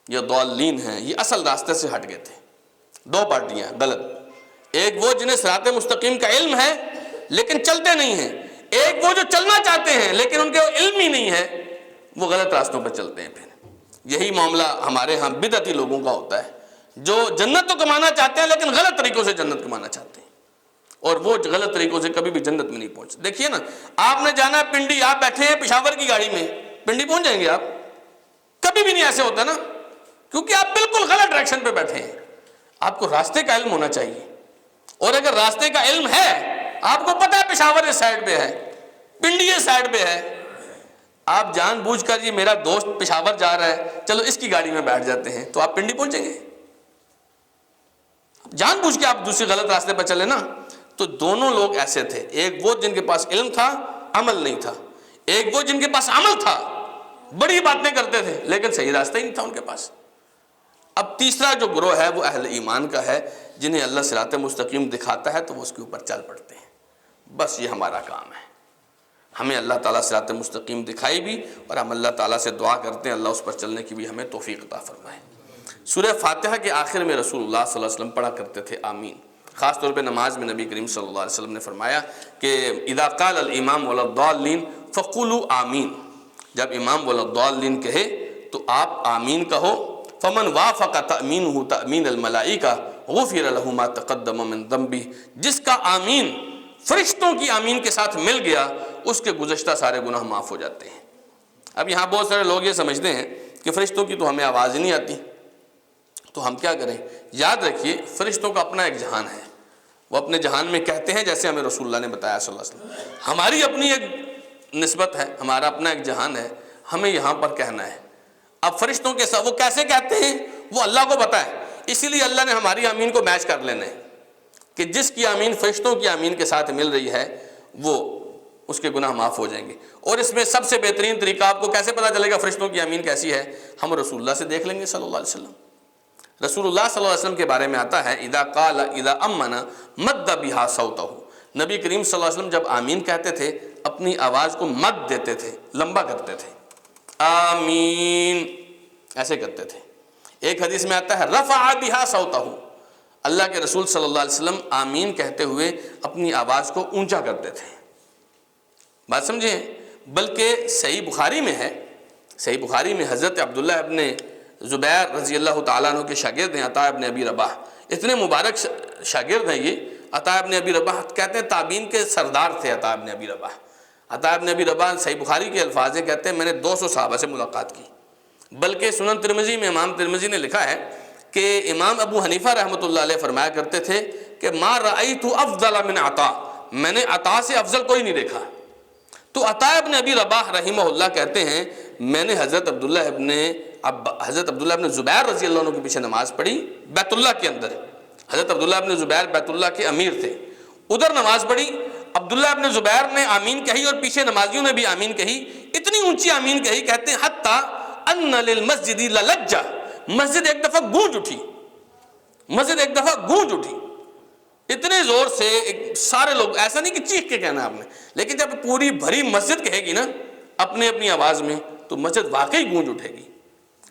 یہ ضالین ہیں, یہ اصل راستے سے ہٹ گئے تھے. دو پارٹیاں غلط, ایک وہ جنہیں صراط مستقیم کا علم ہے لیکن چلتے نہیں ہیں, ایک وہ جو چلنا چاہتے ہیں لیکن ان کے علم ہی نہیں ہے, وہ غلط راستوں پہ چلتے ہیں. پھر یہی معاملہ ہمارے ہاں بدعتی لوگوں کا ہوتا ہے, جو جنت تو کمانا چاہتے ہیں لیکن غلط طریقوں سے جنت کمانا چاہتے ہیں, اور وہ غلط طریقوں سے کبھی بھی جنت میں نہیں پہنچتے. دیکھیے نا, آپ نے جانا ہے پنڈی, آپ بیٹھے ہیں پشاور کی گاڑی میں, پنڈی پہنچ جائیں گے آپ؟ کبھی بھی نہیں ایسے ہوتا نا, کیونکہ آپ بالکل غلط ڈائریکشن پہ بیٹھے ہیں. آپ کو راستے کا علم ہونا چاہیے, اور اگر راستے کا علم ہے, آپ کو پتہ ہے پشاور اس سائڈ پہ ہے, پنڈی اس سائڈ پہ ہے, آپ جان بوجھ کر یہ میرا دوست پشاور جا رہا ہے چلو اس کی گاڑی میں بیٹھ جاتے ہیں, تو آپ پنڈی پہنچیں گے؟ جان بوجھ کے آپ دوسری غلط راستے پر چلے نا. تو دونوں لوگ ایسے تھے, ایک وہ جن کے پاس علم تھا عمل نہیں تھا, ایک وہ جن کے پاس عمل تھا بڑی باتیں کرتے تھے لیکن صحیح راستہ ہی نہیں تھا ان کے پاس. اب تیسرا جو گروہ ہے وہ اہل ایمان کا ہے, جنہیں اللہ صراط مستقیم دکھاتا ہے تو وہ اس کے اوپر چل پڑتے ہیں. بس یہ ہمارا کام ہے, ہمیں اللہ تعالیٰ صراط مستقیم دکھائی بھی, اور ہم اللہ تعالیٰ سے دعا کرتے ہیں اللہ اس پر چلنے کی بھی ہمیں توفیق عطا فرمائے. سورہ فاتحہ کے آخر میں رسول اللہ صلی اللہ علیہ وسلم پڑھا کرتے تھے آمین. خاص طور پہ نماز میں نبی کریم صلی اللہ علیہ وسلم نے فرمایا کہ اذا قال الامام ولا الضالین فقولوا آمین, جب امام ولا الضالین کہے تو آپ آمین کہو. فمن وافق تأمینہ تأمین الملائکہ غفر له ما تقدم من ذنبہ, جس کا آمین فرشتوں کی آمین کے ساتھ مل گیا اس کے گزشتہ سارے گناہ معاف ہو جاتے ہیں. اب یہاں بہت سارے لوگ یہ سمجھتے ہیں کہ فرشتوں کی تو ہمیں آواز ہی نہیں آتی, تو ہم کیا کریں؟ یاد رکھیے فرشتوں کا اپنا ایک جہان ہے, وہ اپنے جہان میں کہتے ہیں جیسے ہمیں رسول اللہ نے بتایا صلی اللہ علیہ وسلم. ہماری اپنی ایک نسبت ہے, ہمارا اپنا ایک جہان ہے, ہمیں یہاں پر کہنا ہے. اب فرشتوں کے ساتھ وہ کیسے کہتے ہیں وہ اللہ کو پتہ ہے, اسی لیے اللہ نے ہماری آمین کو میچ کر لینا ہے کہ جس کی آمین فرشتوں کی آمین کے ساتھ مل رہی ہے وہ اس کے گناہ معاف ہو جائیں گے. اور اس میں سب سے بہترین طریقہ آپ کو کیسے پتہ چلے گا فرشتوں کی آمین کیسی ہے؟ ہم رسول اللہ سے دیکھ لیں گے صلی اللہ علیہ وسلم. رسول اللہ صلی اللہ علیہ وسلم کے بارے میں آتا ہے اذا قال اذا امن مد بها صوتہ, نبی کریم صلی اللہ علیہ وسلم جب آمین کہتے تھے اپنی آواز کو مد دیتے تھے, لمبا کرتے تھے, آمین ایسے کرتے تھے. ایک حدیث میں آتا ہے رفع بها صوتہ, اللہ کے رسول صلی اللہ علیہ وسلم آمین کہتے ہوئے اپنی آواز کو اونچا کرتے تھے. بات سمجھیں؟ بلکہ صحیح بخاری میں ہے, صحیح بخاری میں حضرت عبداللہ ابن زبیر رضی اللہ تعالیٰ عنہ کے شاگرد ہیں عطا ابن ابی رباح, اتنے مبارک شاگرد ہیں یہ. عطا ابن ابی رباح کہتے ہیں تابعین کے سردار تھے عطا ابن ابی رباح. عطا ابن ابی رباح صحیح بخاری کے الفاظ ہیں, کہتے ہیں میں نے 200 صحابہ سے ملاقات کی. بلکہ سنن ترمذی میں امام ترمذی نے لکھا ہے کہ امام ابو حنیفہ رحمۃ اللہ علیہ فرمایا کرتے تھے کہ ما رأیت افضل من عطا, میں نے عطا سے افضل کوئی نہیں دیکھا. تو عطا ابن ابی رباح رحمہ اللہ کہتے ہیں میں نے حضرت عبداللہ ابن زبیر رضی اللہ عنہ کے پیچھے نماز پڑھی بیت اللہ کے اندر. حضرت عبداللہ ابن زبیر بیت اللہ کے امیر تھے, ادھر نماز پڑھی. عبداللہ ابن زبیر نے آمین کہی اور پیچھے نمازیوں نے بھی آمین کہی, اتنی اونچی آمین کہی کہتے ہیں حتی ان للمسجد للجہ, مسجد ایک دفعہ گونج اٹھی, مسجد ایک دفعہ گونج اٹھی اتنے زور سے. سارے لوگ, ایسا نہیں کہ چیخ کے کہنا آپ نے, لیکن جب پوری بھری مسجد کہے گی نا اپنی آواز میں تو مسجد واقعی گونج اٹھے گی.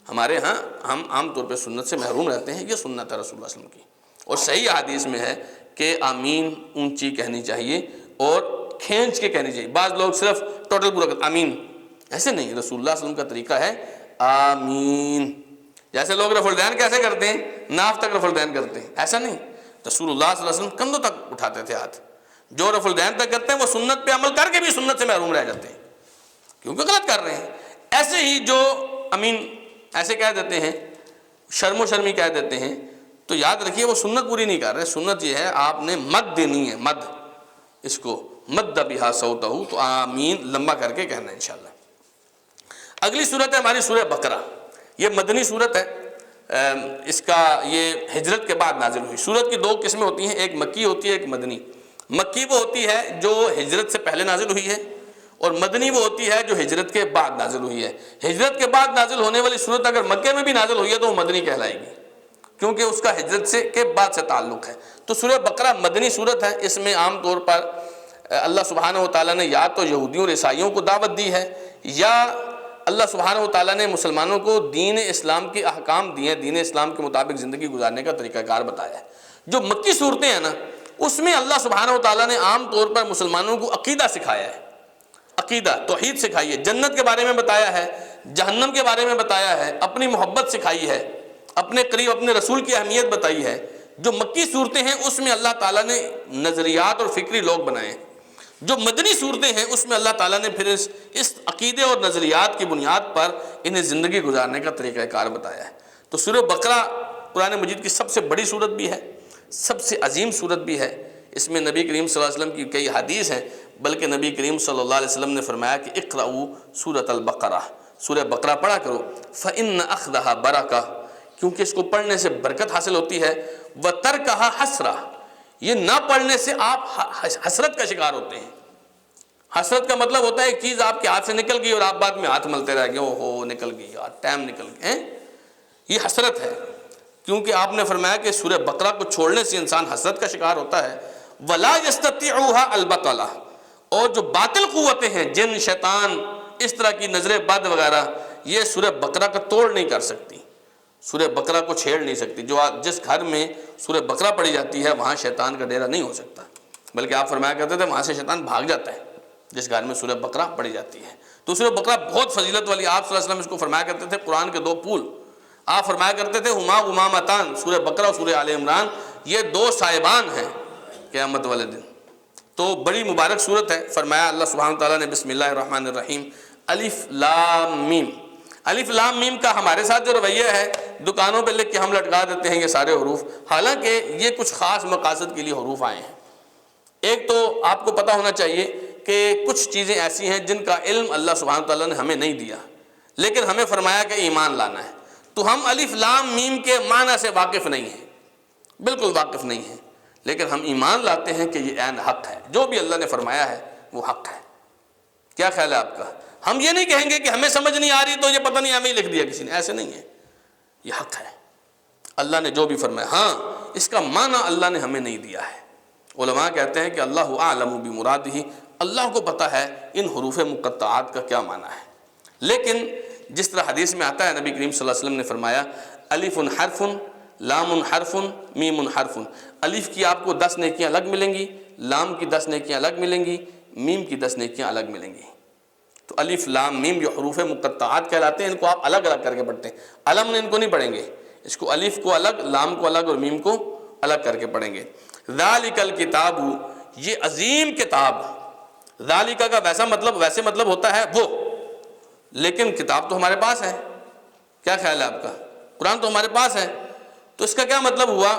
ہمارے ہاں ہم عام طور پہ سنت سے محروم رہتے ہیں, یہ سنت ہے رسول اللہ صلی اللہ علیہ وسلم کی. اور صحیح حدیث میں ہے کہ آمین اونچی کہنی چاہیے اور کھینچ کے کہنی چاہیے. بعض لوگ صرف ٹوٹل پورا کرتے آمین, ایسے نہیں. رسول اللہ صلی اللہ علیہ وسلم کا طریقہ ہے آمین. جیسے لوگ رفع الدین کیسے کرتے ہیں, ناف تک رفع الدین کرتے ہیں, ایسا نہیں. رسول اللہ صلی اللہ علیہ وسلم کندھوں تک اٹھاتے تھے ہاتھ. جو رفع الدین تک کرتے ہیں وہ سنت پہ عمل کر کے بھی سنت سے محروم رہ جاتے ہیں کیونکہ غلط کر رہے ہیں. ایسے ہی جو امین ایسے کہہ دیتے ہیں, شرم و شرمی کہہ دیتے ہیں, تو یاد رکھیے وہ سنت پوری نہیں کر رہے. سنت یہ ہے آپ نے مد دینی ہے, مد, اس کو مد بہا صوتہ, تو آمین لمبا کر کے کہنا ہے انشاءاللہ. اگلی صورت ہے ہماری سورہ بقرہ. یہ مدنی صورت ہے, اس کا یہ ہجرت کے بعد نازل ہوئی. سورت کی 2 قسمیں ہوتی ہیں, ایک مکی ہوتی ہے ایک مدنی. مکی وہ ہوتی ہے جو ہجرت سے پہلے نازل ہوئی ہے, اور مدنی وہ ہوتی ہے جو ہجرت کے بعد نازل ہوئی ہے. ہجرت کے بعد نازل ہونے والی صورت اگر مکے میں بھی نازل ہوئی ہے تو وہ مدنی کہلائے گی, کیونکہ اس کا ہجرت سے کے بعد سے تعلق ہے۔ تو سورہ بقرہ مدنی صورت ہے، اس میں عام طور پر اللہ سبحانہ و تعالیٰ نے یا تو یہودیوں اور عیسائیوں کو دعوت دی ہے، یا اللہ سبحانہ و تعالیٰ نے مسلمانوں کو دین اسلام کے احکام دیے، دین اسلام کے مطابق زندگی گزارنے کا طریقہ کار بتایا ہے۔ جو مکی صورتیں ہیں نا، اس میں اللہ سبحانہ و تعالیٰ نے عام طور پر مسلمانوں کو عقیدہ سکھایا ہے، عقیدہ توحید سکھائی ہے، جنت کے بارے میں بتایا ہے، جہنم کے بارے میں بتایا ہے، اپنی محبت سکھائی ہے، اپنے قریب اپنے رسول کی اہمیت بتائی ہے۔ جو مکی صورتیں ہیں اس میں اللہ تعالیٰ نے نظریات اور فکری لوگ بنائے ہیں۔ جو مدنی صورتیں ہیں اس میں اللہ تعالیٰ نے پھر اس عقیدے اور نظریات کی بنیاد پر انہیں زندگی گزارنے کا طریقہ کار بتایا ہے۔ تو سورہ بقرہ قرآن مجید کی سب سے بڑی صورت بھی ہے، سب سے عظیم صورت بھی ہے۔ اس میں نبی کریم صلی اللہ علیہ وسلم کی کئی حدیث ہیں، بلکہ نبی کریم صلی اللہ علیہ وسلم نے فرمایا کہ اقرؤوا سورۃ البقرہ، سورہ بقرہ پڑھا کرو، فإن أخذها برکہ، کیونکہ اس کو پڑھنے سے برکت حاصل ہوتی ہے، وترکها حسرہ، یہ نہ پڑھنے سے آپ حسرت کا شکار ہوتے ہیں۔ حسرت کا مطلب ہوتا ہے ایک چیز آپ کے ہاتھ سے نکل گئی اور آپ بعد میں ہاتھ ملتے رہ گئے، اوہو نکل گئی یار، ٹائم نکل گئے، یہ حسرت ہے۔ کیونکہ آپ نے فرمایا کہ سورہ بقرہ کو چھوڑنے سے انسان حسرت کا شکار ہوتا ہے۔ وَلَا يَسْتَطِيعُهَا الْبَطَلَةُ، اور جو باطل قوتیں ہیں، جن، شیطان، اس طرح کی نظر بد وغیرہ، یہ سورہ بقرہ کا توڑ نہیں کر سکتی، سورہ بقرہ کو چھیڑ نہیں سکتی۔ جس گھر میں سورہ بقرہ پڑھی جاتی ہے وہاں شیطان کا ڈیرا نہیں ہو سکتا، بلکہ آپ فرمایا کرتے تھے وہاں سے شیطان بھاگ جاتا ہے جس گھر میں سورہ بقرہ پڑھی جاتی ہے۔ تو سورہ بقرہ بہت فضیلت والی، آپ صلی اللہ علیہ وسلم اس کو فرمایا کرتے تھے قرآن کے دو پھول۔ آپ فرمایا کرتے تھے ہما امامتان، سورہ بقرہ اور سورہ آل عمران یہ دو صاحبان ہیں قیامت والے دن۔ تو بڑی مبارک صورت ہے۔ فرمایا اللہ سبحانہ تعالیٰ نے بسم اللہ الرحمن الرحیم، الف لام میم۔ الف لام میم کا ہمارے ساتھ جو رویہ ہے، دکانوں پہ لکھ کے ہم لٹکا دیتے ہیں یہ سارے حروف، حالانکہ یہ کچھ خاص مقاصد کے لیے حروف آئے ہیں۔ ایک تو آپ کو پتہ ہونا چاہیے کہ کچھ چیزیں ایسی ہیں جن کا علم اللہ سبحانہ تعالیٰ نے ہمیں نہیں دیا، لیکن ہمیں فرمایا کہ ایمان لانا ہے۔ تو ہم الف لام میم کے معنی سے واقف نہیں ہیں، بالکل واقف نہیں ہیں، لیکن ہم ایمان لاتے ہیں کہ یہ عین حق ہے، جو بھی اللہ نے فرمایا ہے وہ حق ہے۔ کیا خیال ہے آپ کا؟ ہم یہ نہیں کہیں گے کہ ہمیں سمجھ نہیں آ رہی تو یہ پتہ نہیں ہمیں لکھ دیا کسی نے، ایسے نہیں ہے، یہ حق ہے، اللہ نے جو بھی فرمایا۔ ہاں اس کا معنی اللہ نے ہمیں نہیں دیا ہے۔ علماء کہتے ہیں کہ اللہ اعلم بمرادہ، اللہ کو پتہ ہے ان حروف مقطعات کا کیا معنی ہے، لیکن جس طرح حدیث میں آتا ہے نبی کریم صلی اللہ علیہ وسلم نے فرمایا الف حرف، لام حرف، میم حرف، الف کی آپ کو 10 نیکیاں الگ ملیں گی، لام کی 10 نیکیاں الگ ملیں گی، میم کی 10 نیکیاں الگ ملیں گی۔ تو الف لام میم جو حروف مقطعات کہلاتے ہیں، ان کو آپ الگ الگ کر کے پڑھتے ہیں، علم نے ان کو نہیں پڑھیں گے، اس کو الف کو الگ، لام کو الگ اور میم کو الگ کر کے پڑھیں گے۔ ذالک الکتاب، یہ عظیم کتاب، ذالک کا ویسے مطلب ہوتا ہے وہ، لیکن کتاب تو ہمارے پاس ہے۔ کیا خیال ہے آپ کا؟ قرآن تو ہمارے پاس ہے، تو اس کا کیا مطلب ہوا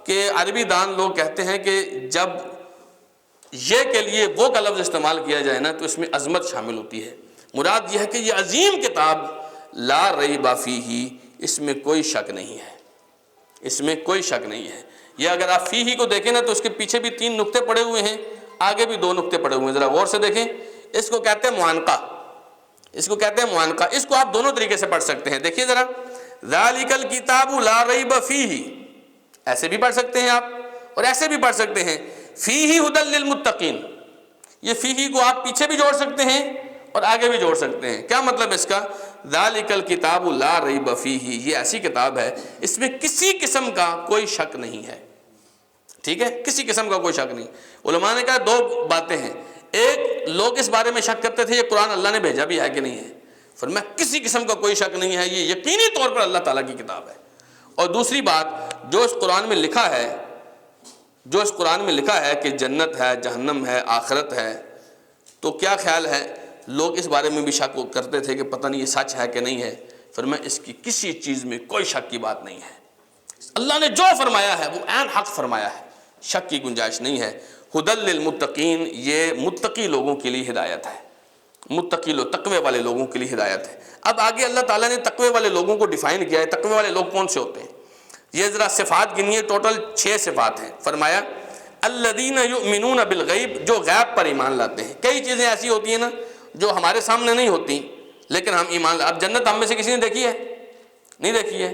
کہ عربی دان لوگ کہتے ہیں کہ جب یہ کے لیے وہ کا لفظ استعمال کیا جائے نا تو اس میں عظمت شامل ہوتی ہے۔ مراد یہ ہے کہ یہ عظیم کتاب، لا ریب فیہ، اس میں کوئی شک نہیں ہے، اس میں کوئی شک نہیں ہے۔ یہ اگر آپ فیہ کو دیکھیں نا تو اس کے پیچھے بھی 3 نقطے پڑے ہوئے ہیں، آگے بھی 2 نقطے پڑے ہوئے ہیں، ذرا غور سے دیکھیں۔ اس کو کہتے ہیں معانقہ، اس کو کہتے ہیں معانقہ، اس کو آپ دونوں طریقے سے پڑھ سکتے ہیں۔ دیکھیے ذرا، ذالک الکتاب لا ریب فیہ، ایسے بھی پڑھ سکتے ہیں آپ اور ایسے بھی پڑھ سکتے ہیں، فیہ ھدی للمتقین، یہ فیہ کو آپ پیچھے بھی جوڑ سکتے ہیں اور آگے بھی جوڑ سکتے ہیں۔ کیا مطلب اس کا؟ ذالک الکتاب لا ریب فیہ، یہ ایسی کتاب ہے اس میں کسی قسم کا کوئی شک نہیں ہے، ٹھیک ہے، کسی قسم کا کوئی شک نہیں۔ علماء نے کہا 2 باتیں ہیں، ایک لوگ اس بارے میں شک کرتے تھے یہ قرآن اللہ نے بھیجا بھی ہے کہ نہیں ہے، فرمایا کسی قسم کا کوئی شک نہیں ہے، یہ یقینی طور پر اللہ تعالیٰ کی کتاب ہے۔ اور دوسری بات، جو اس قرآن میں لکھا ہے، جو اس قرآن میں لکھا ہے کہ جنت ہے، جہنم ہے، آخرت ہے، تو کیا خیال ہے لوگ اس بارے میں بھی شک کرتے تھے کہ پتہ نہیں یہ سچ ہے کہ نہیں ہے، فرمایا اس کی کسی چیز میں کوئی شک کی بات نہیں ہے، اللہ نے جو فرمایا ہے وہ عین حق فرمایا ہے، شک کی گنجائش نہیں ہے۔ ھدی للمتقین، یہ متقی لوگوں کے لیے ہدایت ہے، متقی لوگ، تقوی والے لوگوں کے لیے ہدایت ہے۔ اب آگے اللہ تعالیٰ نے تقوی والے لوگوں کو ڈیفائن کیا ہے، تقوی والے لوگ کون سے ہوتے ہیں، یہ ذرا صفات گنیے، ٹوٹل 6 صفات ہیں۔ فرمایا الذین یؤمنون بالغیب، جو غیب پر ایمان لاتے ہیں۔ کئی چیزیں ایسی ہوتی ہیں نا جو ہمارے سامنے نہیں ہوتی لیکن ہم ایمان اب جنت ہم میں سے کسی نے دیکھی ہے؟ نہیں دیکھی ہے۔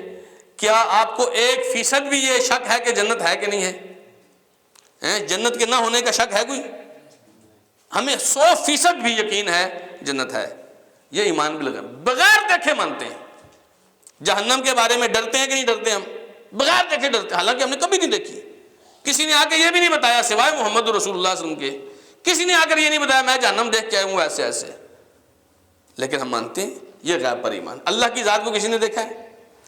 کیا آپ کو 1% بھی یہ شک ہے کہ جنت ہے کہ نہیں ہے؟ جنت کے نہ ہونے کا شک ہے کوئی؟ ہمیں 100% بھی یقین ہے جنت ہے. یہ ایمان بالغیب بغیر دیکھے مانتے ہیں. جہنم کے بارے میں ڈرتے ہیں کہ نہیں ڈرتے؟ ہم بغیر دیکھے ڈرتے ہیں، حالانکہ ہم نے کبھی نہیں دیکھی. کسی نے آ کے یہ بھی نہیں بتایا سوائے محمد رسول اللہ صلی اللہ علیہ وسلم کے، کسی نے آ کر یہ نہیں بتایا میں جہنم دیکھ کے آیا ہوں ایسے ایسے. لیکن ہم مانتے ہیں یہ غیب پر ایمان. اللہ کی ذات کو کسی نے دیکھا ہے؟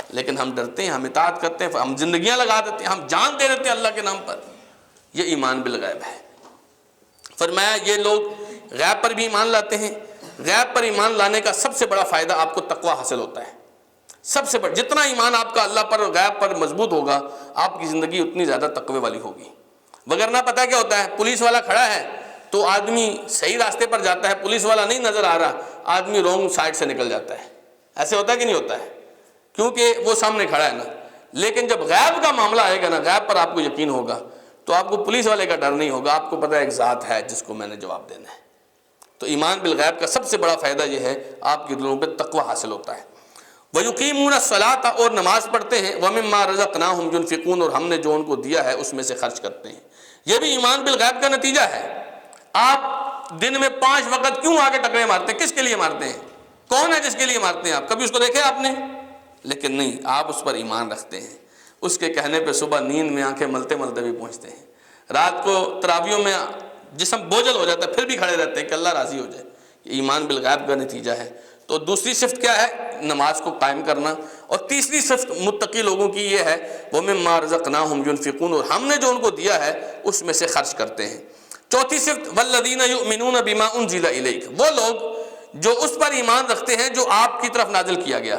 لیکن ہم ڈرتے ہیں، ہم اطاعت کرتے ہیں، ہم زندگیاں لگا دیتے ہیں، ہم جان دے دیتے ہیں اللہ کے نام پر. یہ ایمان بالغیب ہے. فرمایا یہ لوگ غیب پر بھی ایمان لاتے ہیں. غیب پر ایمان لانے کا سب سے بڑا فائدہ آپ کو تقوی حاصل ہوتا ہے. سب سے بڑا، جتنا ایمان آپ کا اللہ پر غیب پر مضبوط ہوگا آپ کی زندگی اتنی زیادہ تقوی والی ہوگی. وگرنہ پتہ کیا ہوتا ہے، پولیس والا کھڑا ہے تو آدمی صحیح راستے پر جاتا ہے، پولیس والا نہیں نظر آ رہا، آدمی رونگ سائڈ سے نکل جاتا ہے. ایسے ہوتا ہے کہ نہیں ہوتا ہے؟ کیونکہ وہ سامنے کھڑا ہے نا. لیکن جب غیب کا معاملہ آئے گا نا، غیب پر آپ کو یقین ہوگا تو آپ کو پولیس والے کا ڈر نہیں ہوگا. آپ کو پتہ ہے ایک ذات ہے جس کو میں نے جواب دینا ہے. تو ایمان بالغیب کا سب سے بڑا فائدہ یہ ہے آپ کے دلوں پہ تقوی حاصل ہوتا ہے. وَيُقِيمُونَ الصَّلَاةَ اور نماز پڑھتے ہیں. وَمِمَّا رَزَقْنَاهُمْ يُنْفِقُونَ اور ہم نے جو ان کو دیا ہے اس میں سے خرچ کرتے ہیں. یہ بھی ایمان بالغیب کا نتیجہ ہے. آپ دن میں 5 وقت کیوں آگے ٹکرے مارتے ہیں؟ کس کے لیے مارتے ہیں؟ کون ہے جس کے لیے مارتے ہیں آپ؟ کبھی اس کو دیکھے آپ نے؟ لیکن نہیں، آپ اس پر ایمان رکھتے ہیں. اس کے کہنے پہ صبح نیند میں آنکھیں ملتے ملتے بھی پہنچتے ہیں. رات کو تراویحوں میں جسم بوجھل ہو جاتا ہے پھر بھی کھڑے رہتے ہیں کہ اللہ راضی ہو جائے. یہ ایمان بالغیب کا نتیجہ ہے. تو دوسری صفت کیا ہے؟ نماز کو قائم کرنا. اور تیسری صفت متقی لوگوں کی یہ ہے وَمِمَّا رَزَقْنَاهُمْ يُنْفِقُونَ اور ہم نے جو ان کو دیا ہے اس میں سے خرچ کرتے ہیں. چوتھی صفت وَالَّذِينَ يُؤْمِنُونَ بِمَا أُنزِلَ إِلَيْكَ وہ لوگ جو اس پر ایمان رکھتے ہیں جو آپ کی طرف نازل کیا گیا،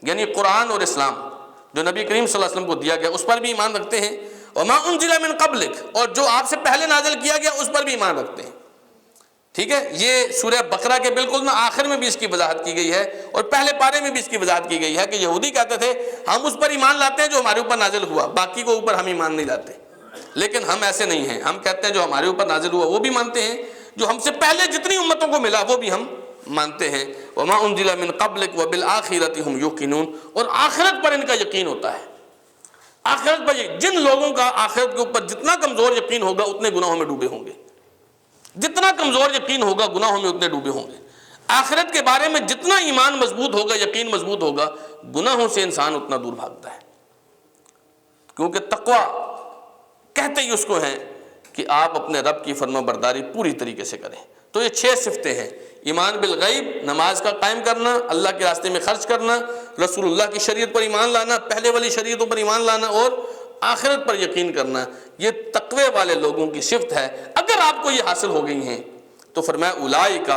یعنی قرآن اور اسلام جو نبی کریم صلی اللہ علیہ وسلم کو دیا گیا اس پر بھی ایمان رکھتے ہیں. وَمَا أُنزِلَ مِن قَبْلِكَ اور جو آپ سے پہلے نازل کیا گیا اس پر بھی ایمان رکھتے ہیں. ٹھیک ہے، یہ سورہ بقرہ کے بالکل نہ آخر میں بھی اس کی وضاحت کی گئی ہے اور پہلے پارے میں بھی اس کی وضاحت کی گئی ہے کہ یہودی کہتے تھے ہم اس پر ایمان لاتے ہیں جو ہمارے اوپر نازل ہوا، باقی کو اوپر ہم ایمان نہیں لاتے. لیکن ہم ایسے نہیں ہیں، ہم کہتے ہیں جو ہمارے اوپر نازل ہوا وہ بھی مانتے ہیں، جو ہم سے پہلے جتنی امتوں کو ملا وہ بھی ہم مانتے ہیں. وَمَا أُنزِلَ مِن قَبْلِكَ وَبِالْآخِرَةِ هُمْ يُوقِنُونَ اور آخرت پر ان کا یقین ہوتا ہے. آخرت پر جن لوگوں کا آخرت کے اوپر جتنا کمزور یقین ہوگا اتنے گناہوں میں ڈوبے ہوں گے. جتنا کمزور یقین ہوگا گناہوں میں اتنے ڈوبے ہوں گے. آخرت کے بارے میں جتنا ایمان مضبوط ہوگا، یقین مضبوط ہوگا، گناہوں سے انسان اتنا دور بھاگتا ہے. کیونکہ تقوی کہتے ہی اس کو ہیں کہ آپ اپنے رب کی فرما برداری پوری طریقے سے کریں. تو یہ 6 صفتیں ہیں: ایمان بالغیب، نماز کا قائم کرنا، اللہ کے راستے میں خرچ کرنا، رسول اللہ کی شریعت پر ایمان لانا، پہلے والی شریعتوں پر ایمان لانا اور آخرت پر یقین کرنا. یہ تقوی والے لوگوں کی صفت ہے. اگر آپ کو یہ حاصل ہو گئی ہیں تو فرمایا اولئک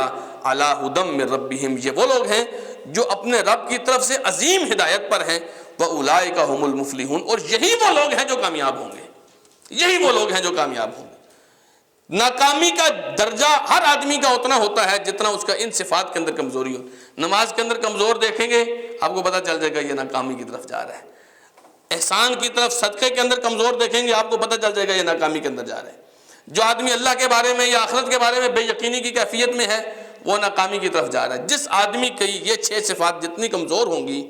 علی ھدی من ربہم یہ وہ لوگ ہیں جو اپنے رب کی طرف سے عظیم ہدایت پر ہیں. واولئک ھم المفلحون اور یہی وہ لوگ ہیں جو کامیاب ہوں گے. یہی وہ لوگ ہیں جو کامیاب ہوں گے. ناکامی کا درجہ ہر آدمی کا اتنا ہوتا ہے جتنا اس کا ان صفات کے اندر کمزوری ہو. نماز کے اندر کمزور دیکھیں گے آپ کو پتہ چل جائے گا یہ ناکامی کی طرف جا رہا ہے. احسان کی طرف، صدقے کے اندر کمزور دیکھیں گے آپ کو پتہ چل جائے گا یہ ناکامی کے اندر جا رہے ہیں. جو آدمی اللہ کے بارے میں یا آخرت کے بارے میں بے یقینی کی کیفیت میں ہے وہ ناکامی کی طرف جا رہا ہے. جس آدمی کی یہ 6 صفات جتنی کمزور ہوں گی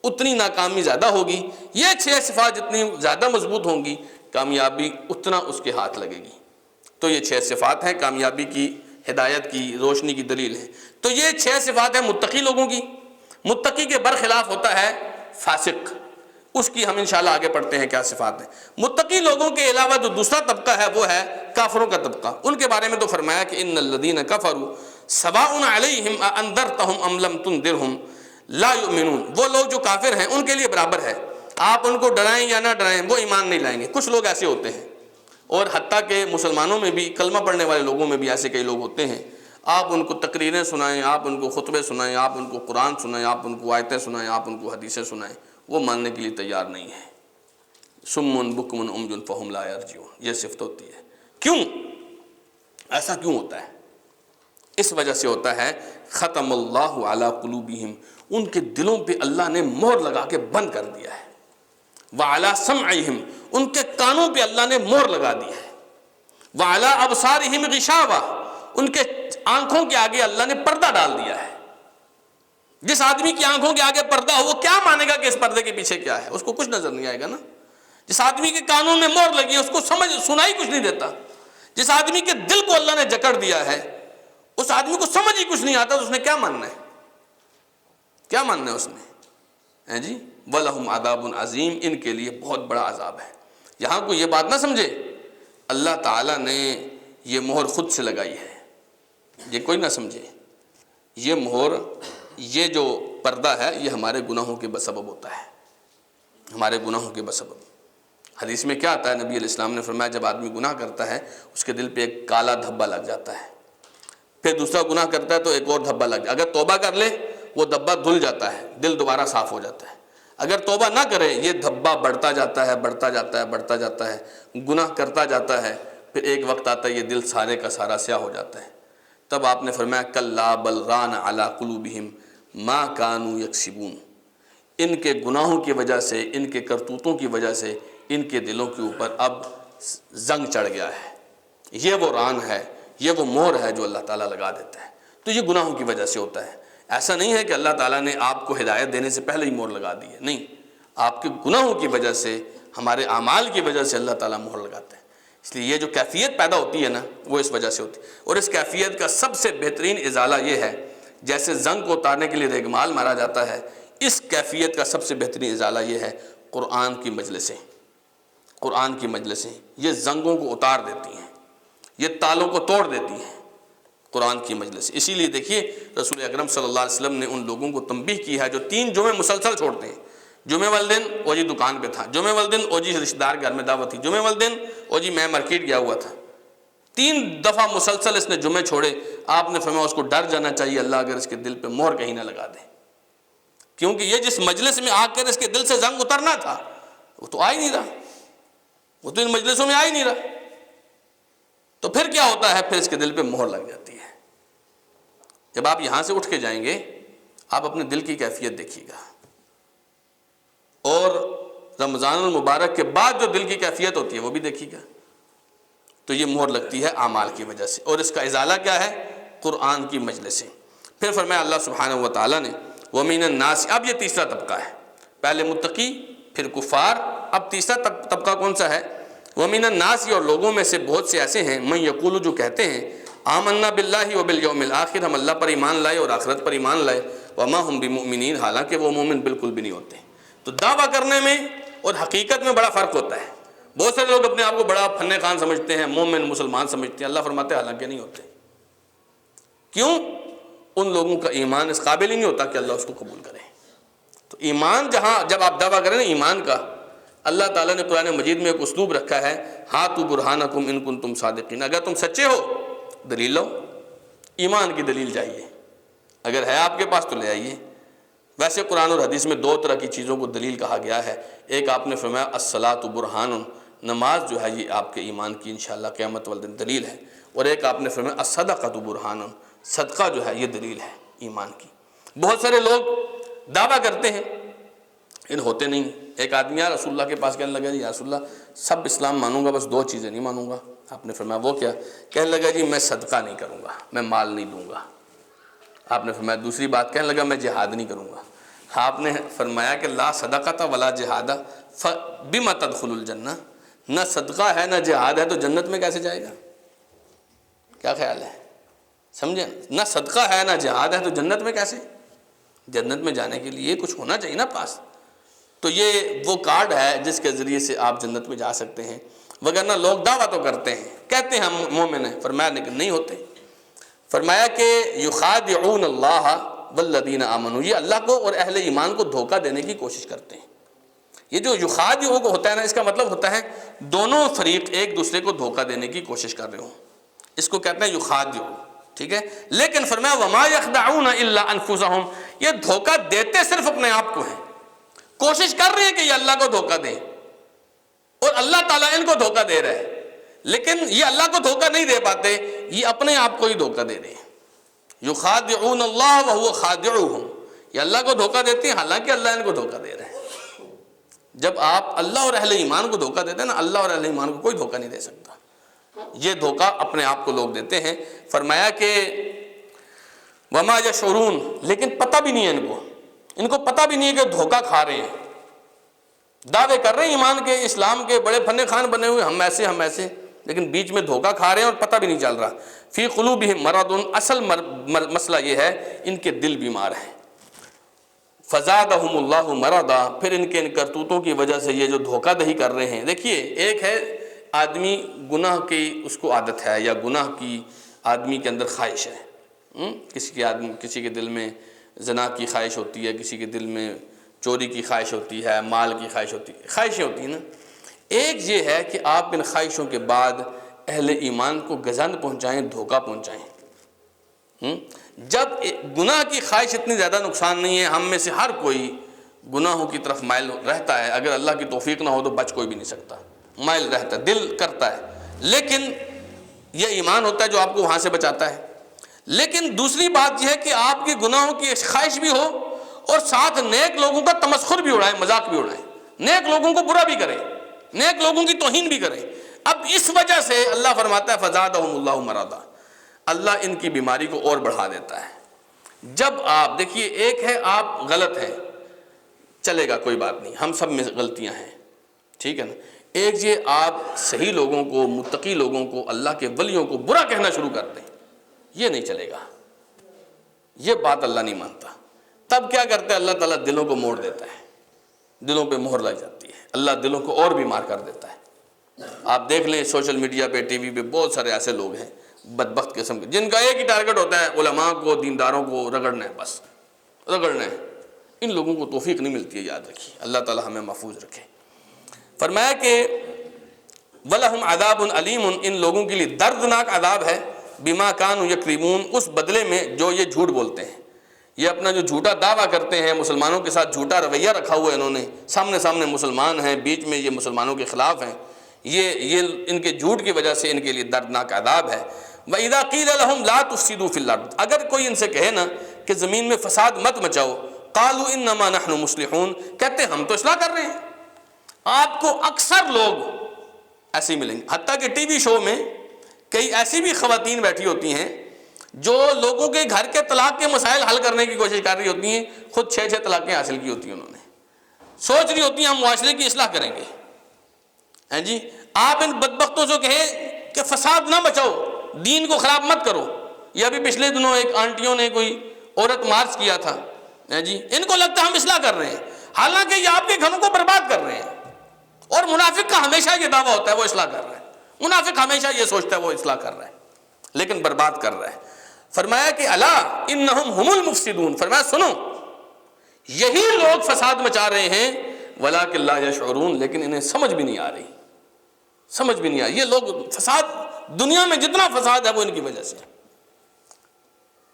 اتنی ناکامی زیادہ ہوگی. یہ 6 صفات جتنی زیادہ مضبوط ہوں گی کامیابی اتنا اس کے ہاتھ لگے گی. تو یہ 6 صفات ہیں کامیابی کی، ہدایت کی، روشنی کی دلیل ہے. تو یہ 6 صفات ہیں متقی لوگوں کی. متقی کے برخلاف ہوتا ہے فاسق. اس کی ہم انشاءاللہ آگے پڑھتے ہیں کیا صفات ہیں. متقی لوگوں کے علاوہ جو دوسرا طبقہ ہے وہ ہے کافروں کا طبقہ. ان کے بارے میں تو فرمایا کہ ان الذین کفروا سواء علیہم اانذرتہم ام لم تنذرہم لا یؤمنون. وہ لوگ جو کافر ہیں ان کے لیے برابر ہے، آپ ان کو ڈرائیں یا نہ ڈرائیں وہ ایمان نہیں لائیں گے. کچھ لوگ ایسے ہوتے ہیں اور حتیٰ کہ مسلمانوں میں بھی کلمہ پڑھنے والے لوگوں میں بھی ایسے کئی لوگ ہوتے ہیں. آپ ان کو تقریریں سنائیں، آپ ان کو خطبے سنائیں، آپ ان کو قرآن سنائیں، آپ ان کو آیتیں سنائیں، آپ ان کو حدیثیں سنائیں، وہ ماننے کے لیے تیار نہیں ہے. صم بکم عمی فہم لا یرجعون یہ صفت ہوتی ہے. کیوں ایسا کیوں ہوتا ہے؟ اس وجہ سے ہوتا ہے ختم اللہ علی قلوبہم ان کے دلوں پہ اللہ نے مہر لگا کے بند کر دیا ہے. وعلی سمعہم ان کے کانوں پہ اللہ نے مہر لگا دی ہے. وعلی ابصارہم غشاوہ ان کے آنکھوں کے آگے اللہ نے پردہ ڈال دیا ہے. جس آدمی کی آنکھوں کے آگے پردہ ہو وہ کیا مانے گا کہ اس پردے کے پیچھے کیا ہے؟ اس کو کچھ نظر نہیں آئے گا نا۔ جس آدمی کے کانوں میں مہر لگی ہے اس کو سنائی کچھ نہیں دیتا۔ جس آدمی کے دل کو اللہ نے جکڑ دیا ہے اس آدمی کو سمجھ ہی کچھ نہیں آتا، تو اس نے کیا ماننا ہے؟ کیا ماننا ہے اس نے؟ جی وَلَهُمْ عَذَابٌ عَظِيمٌ، ان کے لیے بہت بڑا عذاب ہے۔ یہاں کو یہ بات نہ سمجھے، اللہ تعالیٰ نے یہ مہر خود سے لگائی ہے، یہ کوئی نہ سمجھے۔ یہ مہر، یہ جو پردہ ہے، یہ ہمارے گناہوں کے بسبب ہوتا ہے، ہمارے گناہوں کے بسبب۔ حدیث میں کیا آتا ہے؟ نبی علیہ السلام نے فرمایا جب آدمی گناہ کرتا ہے اس کے دل پہ ایک کالا دھبا لگ جاتا ہے، پھر دوسرا گناہ کرتا ہے تو ایک اور دھبا لگ جاتا ہے۔ اگر توبہ کر لے وہ دھبا دھل جاتا ہے، دل دوبارہ صاف ہو جاتا ہے۔ اگر توبہ نہ کرے یہ دھبا بڑھتا جاتا ہے، بڑھتا جاتا ہے، بڑھتا جاتا ہے، گناہ کرتا جاتا ہے، پھر ایک وقت آتا ہے یہ دل سارے کا سارا سیاہ ہو جاتا ہے۔ تب آپ نے فرمایا کلا بل ران علی قلوبہم ما کانوا یکسبون، ان کے گناہوں کی وجہ سے، ان کے کرتوتوں کی وجہ سے ان کے دلوں کے اوپر اب زنگ چڑھ گیا ہے۔ یہ وہ ران ہے، یہ وہ مہر ہے جو اللہ تعالیٰ لگا دیتا ہے۔ تو یہ گناہوں کی وجہ سے ہوتا ہے۔ ایسا نہیں ہے کہ اللہ تعالیٰ نے آپ کو ہدایت دینے سے پہلے ہی مہر لگا دی ہے، نہیں، آپ کے گناہوں کی وجہ سے، ہمارے اعمال کی وجہ سے اللہ تعالیٰ مہر لگاتا ہے۔ اس لیے یہ جو کیفیت پیدا ہوتی ہے نا وہ اس وجہ سے ہوتی ہے، اور اس کیفیت کا سب سے بہترین ازالہ یہ ہے، جیسے زنگ کو اتارنے کے لیے ریگمال مارا جاتا ہے، اس کیفیت کا سب سے بہترین ازالہ یہ ہے قرآن کی مجلسیں۔ قرآن کی مجلسیں یہ زنگوں کو اتار دیتی ہیں، یہ تالوں کو توڑ دیتی ہیں، قرآن کی مجلس۔ اسی لیے دیکھیے رسول اکرم صلی اللہ علیہ وسلم نے ان لوگوں کو تنبیہ کی ہے جو 3 جمعے مسلسل چھوڑتے ہیں۔ جمعے والے دن او جی دکان پہ تھا، جمعے والے دن او جی رشتہ دار گھر میں دعوت تھی، جمعے والے دن او جی میں مارکیٹ گیا ہوا تھا۔ 3 دفعہ مسلسل اس نے جمعے چھوڑے۔ آپ نے فرمایا اس کو ڈر جانا چاہیے اللہ اگر اس کے دل پہ مہر کہیں نہ لگا دے، کیونکہ یہ جس مجلس میں آ کر اس کے دل سے زنگ اترنا تھا وہ تو آ ہی نہیں رہا، وہ تو ان مجلسوں میں آ ہی نہیں رہا۔ تو پھر کیا ہوتا ہے؟ پھر اس کے دل پہ مہر لگ جاتی ہے۔ جب آپ یہاں سے اٹھ کے جائیں گے آپ اپنے دل کی کیفیت دیکھیے گا، اور رمضان المبارک کے بعد جو دل کی کیفیت ہوتی ہے وہ بھی دیکھیے گا۔ تو یہ مہر لگتی ہے اعمال کی وجہ سے، اور اس کا ازالہ کیا ہے؟ قرآن کی مجلسیں۔ پھر فرمایا اللہ سبحانہ و تعالیٰ نے وَمِنَ النَّاسِ، اب یہ تیسرا طبقہ ہے، پہلے متقی پھر کفار، اب تیسرا طبقہ کون سا ہے؟ وَمِنَ النَّاسِ، اور لوگوں میں سے بہت سے ایسے ہیں مَن یقول، جو کہتے ہیں آمنا باللہ وبالیوم الآخر، ہم اللہ پر ایمان لائے اور آخرت پر ایمان لائے، وما ہم بمؤمنین، حالانکہ وہ مومن بالکل بھی نہیں ہوتے۔ تو دعویٰ کرنے میں اور حقیقت میں بڑا فرق ہوتا ہے۔ بہت سے لوگ اپنے آپ کو بڑا فن خان سمجھتے ہیں، مومن مسلمان سمجھتے ہیں، اللہ فرماتے ہیں حالانکہ نہیں ہوتے۔ کیوں؟ ان لوگوں کا ایمان اس قابل ہی نہیں ہوتا کہ اللہ اس کو قبول کرے۔ تو ایمان جہاں جب آپ دعویٰ کریں نا ایمان کا، اللہ تعالیٰ نے قرآن مجید میں ایک اسلوب رکھا ہے، ہاتھو برہانکم ان کنتم صادقین، اگر تم سچے ہو دلیل لو، ایمان کی دلیل چاہیے، اگر ہے آپ کے پاس تو لے آئیے۔ ویسے قرآن اور حدیث میں 2 طرح کی چیزوں کو دلیل کہا گیا ہے۔ ایک آپ نے فرمایا الصلاۃ برہان، نماز جو ہے یہ آپ کے ایمان کی انشاءاللہ قیامت والدن دلیل ہے، اور ایک آپ نے فرمایا الصدقۃ برہان، صدقہ جو ہے یہ دلیل ہے ایمان کی۔ بہت سارے لوگ دعویٰ کرتے ہیں ان ہوتے نہیں۔ ایک آدمی آیا رسول اللہ کے پاس کہنے لگا جی یا رسول اللہ سب اسلام مانوں گا بس 2 چیزیں نہیں مانوں گا۔ آپ نے فرمایا وہ کیا؟ کہنے لگا جی میں صدقہ نہیں کروں گا، میں مال نہیں دوں گا۔ آپ نے فرمایا دوسری بات، کہنے لگا میں جہاد نہیں کروں گا۔ آپ نے فرمایا کہ لا صدقۃ ولا جہاد فبم تدخل الجنہ، نہ صدقہ ہے نہ جہاد ہے تو جنت میں کیسے جائے گا؟ کیا خیال ہے؟ سمجھیں؟ نہ صدقہ ہے نہ جہاد ہے تو جنت میں کیسے؟ جنت میں جانے کے لیے کچھ ہونا چاہیے نا پاس۔ تو یہ وہ کارڈ ہے جس کے ذریعے سے آپ جنت میں جا سکتے ہیں، وگرنہ لوگ دعویٰ تو کرتے ہیں، کہتے ہیں ہم مومن ہیں، فرمایا لیکن نہیں ہوتے۔ فرمایا کہ یخادعون اللہ والذین آمنوا، یہ اللہ کو اور اہل ایمان کو دھوکہ دینے کی کوشش کرتے ہیں۔ یہ جو یخادعو کو ہوتا ہے نا، اس کا مطلب ہوتا ہے دونوں فریق ایک دوسرے کو دھوکہ دینے کی کوشش کر رہے ہوں، اس کو کہتے ہیں یخادعو، ٹھیک ہے۔ لیکن فرمایا وما یخدعون الا انفسہم، یہ دھوکہ دیتے صرف اپنے آپ کو ہیں، کوشش کر رہے ہیں کہ یہ اللہ کو دھوکہ دیں، اور اللہ تعالیٰ ان کو دھوکہ دے رہا ہے، لیکن یہ اللہ کو دھوکہ نہیں دے پاتے، یہ اپنے آپ کو ہی دھوکہ دے رہے ہیں۔ یخادعون اللہ وہو خادعوہم، یہ اللہ کو دھوکہ دیتے ہیں حالانکہ اللہ ان کو دھوکہ دے رہے ہیں۔ جب آپ اللہ اور اہل ایمان کو دھوکہ دیتے ہیں نا، اللہ اور اہل ایمان کو کوئی دھوکہ نہیں دے سکتا، یہ دھوکہ اپنے آپ کو لوگ دیتے ہیں۔ فرمایا کہ وما یشعرون، لیکن پتہ بھی نہیں ہے ان کو پتہ بھی نہیں ہے کہ دھوکہ کھا رہے ہیں. دعوے کر رہے ہیں ایمان کے، اسلام کے، بڑے فن خان بنے ہوئے، ہم ایسے، لیکن بیچ میں دھوکہ کھا رہے ہیں اور پتہ بھی نہیں چل رہا. فی قلوبہم مرض، اصل مسئلہ یہ ہے ان کے دل بیمار ہیں. فزادہم اللہ مرضا، پھر ان کے ان کرتوتوں کی وجہ سے یہ جو دھوکہ دہی کر رہے ہیں. دیکھیے، ایک ہے آدمی گناہ کی اس کو عادت ہے، یا گناہ کی آدمی کے اندر خواہش ہے. کسی کے دل میں زنا کی خواہش ہوتی ہے، کسی کے دل میں چوری کی خواہش ہوتی ہے، مال کی خواہش ہوتی ہے، خواہشیں ہوتی ہیں نا. ایک یہ ہے کہ آپ ان خواہشوں کے بعد اہل ایمان کو گزند پہنچائیں، دھوکہ پہنچائیں. جب گناہ کی خواہش اتنی زیادہ نقصان نہیں ہے، ہم میں سے ہر کوئی گناہوں کی طرف مائل رہتا ہے، اگر اللہ کی توفیق نہ ہو تو بچ کوئی بھی نہیں سکتا، مائل رہتا ہے، دل کرتا ہے. لیکن یہ ایمان ہوتا ہے جو آپ کو وہاں سے بچاتا ہے. لیکن دوسری بات یہ ہے کہ آپ کی گناہوں کی خواہش بھی ہو اور ساتھ نیک لوگوں کا تمسخر بھی اڑائیں، مذاق بھی اڑائیں، نیک لوگوں کو برا بھی کریں، نیک لوگوں کی توہین بھی کریں. اب اس وجہ سے اللہ فرماتا ہے فزادہم اللہ مرضا، اللہ ان کی بیماری کو اور بڑھا دیتا ہے. جب آپ دیکھیے، ایک ہے آپ غلط ہیں، چلے گا کوئی بات نہیں، ہم سب میں غلطیاں ہیں، ٹھیک ہے نا. ایک یہ آپ صحیح لوگوں کو، متقی لوگوں کو، اللہ کے ولیوں کو برا کہنا شروع کر دیں، یہ نہیں چلے گا، یہ بات اللہ نہیں مانتا. تب کیا کرتا ہے اللہ تعالیٰ؟ دلوں کو موڑ دیتا ہے، دلوں پہ مہر لگ جاتی ہے، اللہ دلوں کو اور بیمار کر دیتا ہے. آپ دیکھ لیں سوشل میڈیا پہ، ٹی وی پہ بہت سارے ایسے لوگ ہیں بدبخت قسم کے، جن کا ایک ہی ٹارگٹ ہوتا ہے علماء کو، دینداروں کو رگڑنا ہے، بس رگڑنا ہے. ان لوگوں کو توفیق نہیں ملتی ہے، یاد رکھیے. اللہ تعالیٰ ہمیں محفوظ رکھے. فرمایا کہ وَلَهُمْ عَذَابٌ عَلِيمٌ، ان لوگوں کے لیے دردناک عذاب ہے، بِمَا كَانُوا يَكْذِبُونَ، اس بدلے میں جو یہ جھوٹ بولتے ہیں. یہ اپنا جو جھوٹا دعویٰ کرتے ہیں، مسلمانوں کے ساتھ جھوٹا رویہ رکھا ہوا ہے انہوں نے، سامنے مسلمان ہیں، بیچ میں یہ مسلمانوں کے خلاف ہیں، یہ ان کے جھوٹ کی وجہ سے ان کے لیے دردناک عذاب ہے. وَإِذَا قِيلَ لَهُمْ لَا تُفْسِدُوا فِي الْأَرْضِ، اگر کوئی ان سے کہے نا کہ زمین میں فساد مت مچاؤ، قَالُوا إِنَّمَا نَحْنُ مُصْلِحُونَ، کہتے ہیں ہم تو اصلاح کر رہے ہیں. آپ کو اکثر لوگ ایسے ہی ملیں گے، حتیٰ کہ ٹی وی شو میں کئی ایسی بھی خواتین بیٹھی ہوتی ہیں جو لوگوں کے گھر کے طلاق کے مسائل حل کرنے کی کوشش کر رہی ہوتی ہیں، خود 6 طلاقیں حاصل کی ہوتی ہیں انہوں نے، سوچ رہی ہوتی ہیں ہم معاشرے کی اصلاح کریں گے. ہیں جی، آپ ان بدبختوں سے کہیں کہ فساد نہ بچاؤ، دین کو خراب مت کرو. یہ ابھی پچھلے دنوں ایک آنٹیوں نے کوئی عورت مارچ کیا تھا، ہیں جی، ان کو لگتا ہے ہم اصلاح کر رہے ہیں، حالانکہ یہ آپ کے گھروں کو برباد کر رہے ہیں. اور منافق کا ہمیشہ یہ دعویٰ ہوتا ہے وہ اصلاح کر رہا ہے، منافق ہمیشہ یہ سوچتا ہے وہ اصلاح کر رہا ہے، لیکن برباد کر رہا ہے. فرمایا کہ الا انہم ہم المفسدون، فرمایا سنو، یہی لوگ فساد مچا رہے ہیں، ولکن لا یشعرون، لیکن انہیں سمجھ بھی نہیں آ رہی، سمجھ بھی نہیں آ رہی. یہ لوگ فساد، دنیا میں جتنا فساد ہے وہ ان کی وجہ سے،